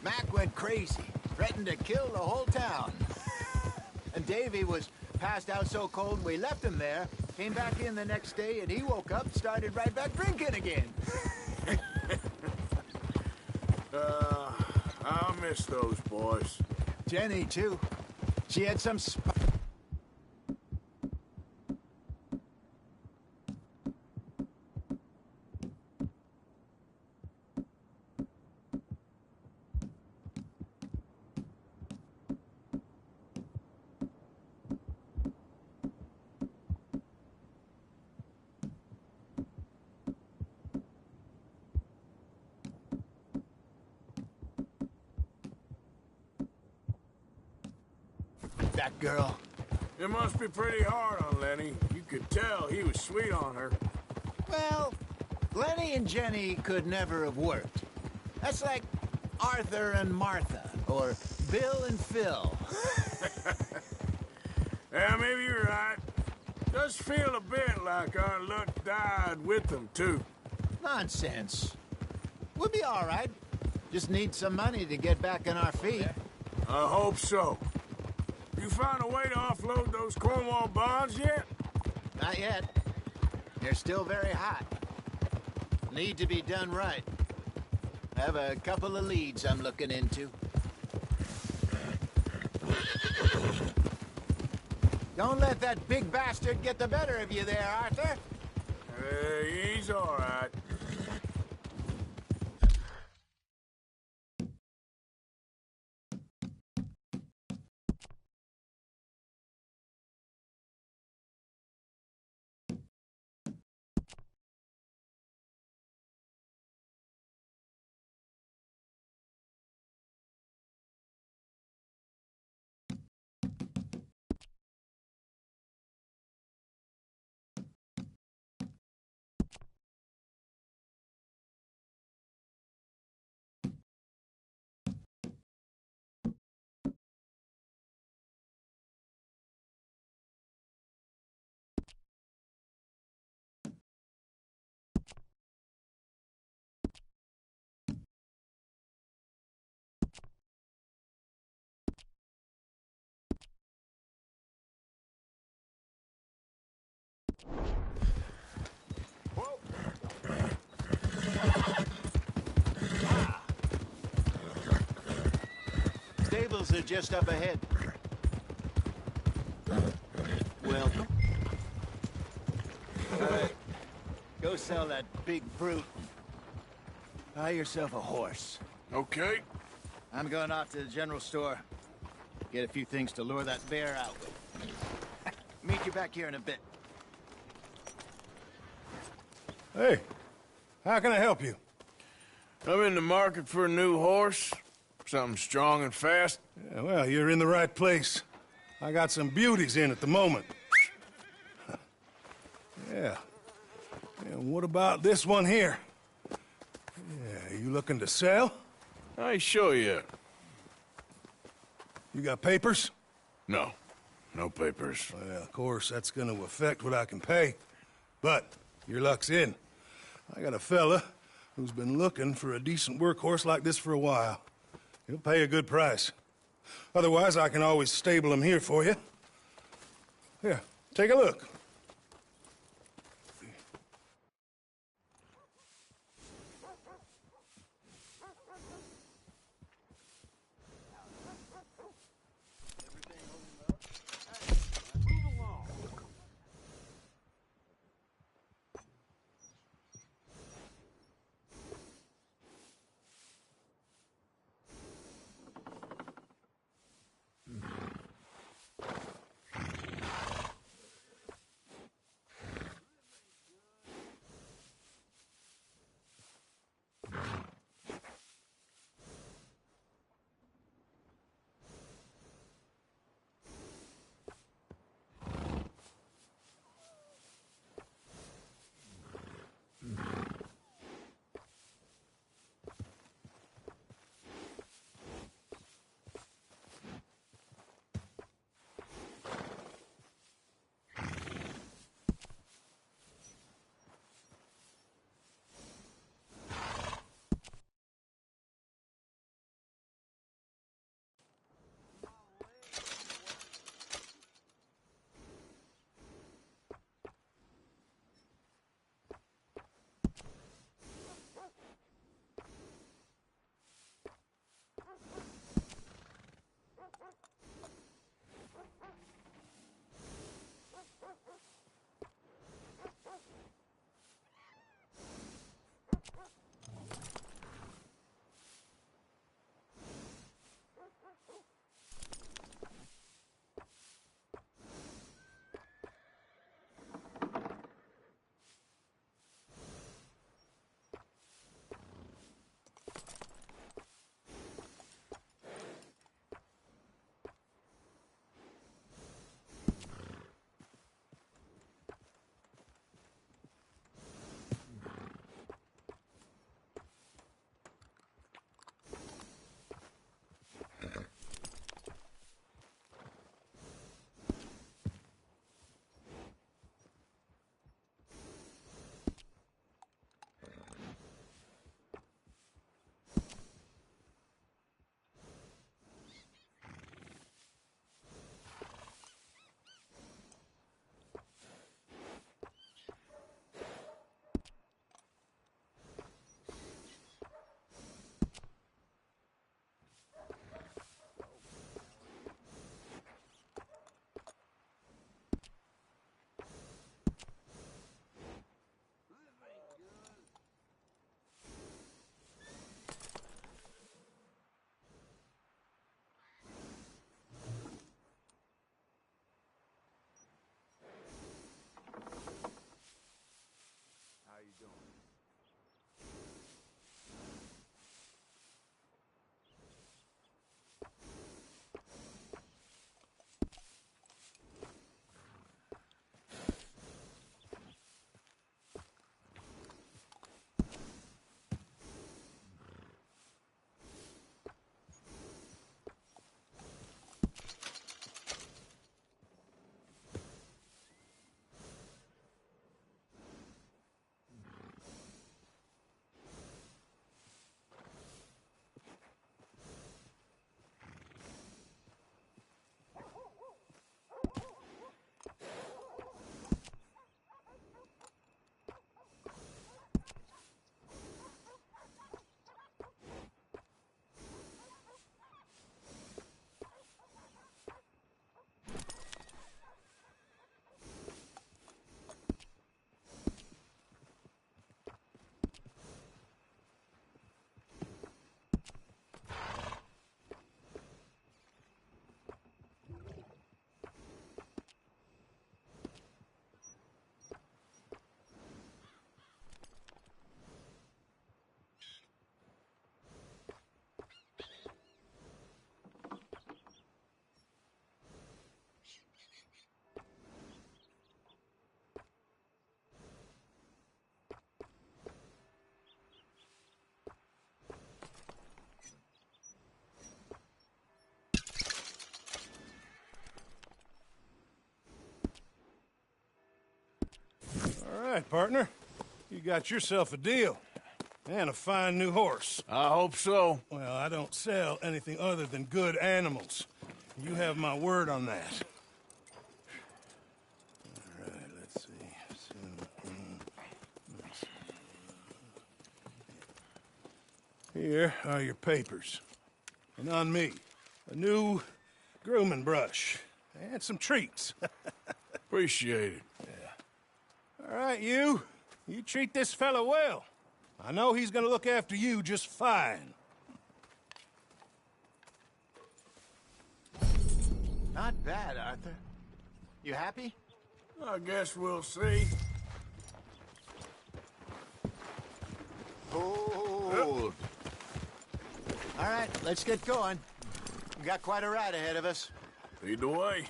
Mac went crazy, threatened to kill the whole town. And Davy was passed out so cold we left him there, came back in the next day, and he woke up, started right back drinking again. I'll miss those boys. Jenny, too. She had some that girl. It must be pretty hard on Lenny. You could tell he was sweet on her. Well, Lenny and Jenny could never have worked. That's like Arthur and Martha, or Bill and Phil. Yeah, maybe you're right. Does feel a bit like our luck died with them, too. Nonsense. We'll be all right. Just need some money to get back on our feet. I hope so. You found a way to offload those Cornwall bonds yet? Not yet. They're still very hot. Need to be done right. I have a couple of leads I'm looking into. Don't let that big bastard get the better of you there, Arthur. He's all right. Stables are just up ahead. Welcome. All right. Go sell that big brute. Buy yourself a horse. Okay. I'm going off to the general store. Get a few things to lure that bear out with. Meet you back here in a bit. Hey, how can I help you? I'm in the market for a new horse. Something strong and fast. Yeah, well, you're in the right place. I got some beauties in at the moment. Yeah. And what about this one here? Yeah, you looking to sell? I show you. You got papers? No. No papers. Well, of course, that's gonna affect what I can pay. But your luck's in. I got a fella who's been looking for a decent workhorse like this for a while. He'll pay a good price. Otherwise, I can always stable him here for you. Here, take a look. right, partner. You got yourself a deal. And a fine new horse. I hope so. Well, I don't sell anything other than good animals. You have my word on that. All right, let's see. Here are your papers. And on me, a new grooming brush. And some treats. Appreciate it. Yeah. All right, you. You treat this fella well. I know he's gonna look after you just fine. Not bad, Arthur. You happy? I guess we'll see. Hold. All right, let's get going. We got quite a ride ahead of us. Lead the way.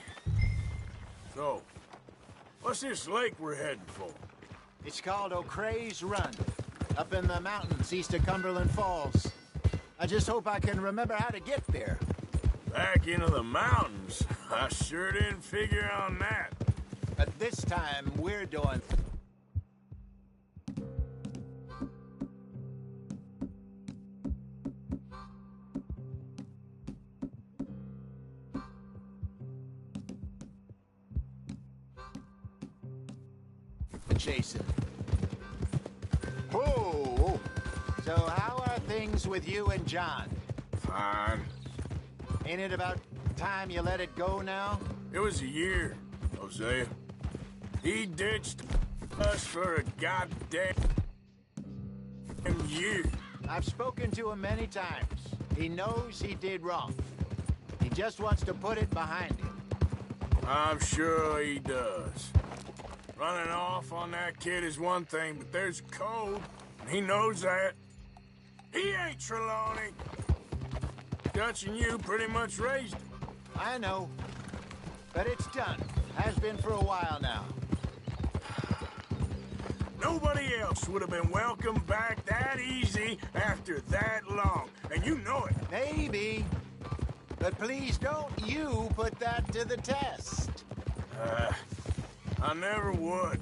So, what's this lake we're heading for? It's called O'Creagh's Run, up in the mountains east of Cumberland Falls. I just hope I can remember how to get there. Back into the mountains? I sure didn't figure on that. But this time, we're doing... chasing. Whoa! So how are things with you and John? Fine. Ain't it about time you let it go now? It was a year, Hosea. He ditched us for a goddamn year. I've spoken to him many times. He knows he did wrong. He just wants to put it behind him. I'm sure he does. Running off on that kid is one thing, but there's code, and he knows that. He ain't Trelawney. Dutch and you pretty much raised him. I know. But it's done. Has been for a while now. Nobody else would have been welcomed back that easy after that long, and you know it. Maybe. But please don't you put that to the test. I never would.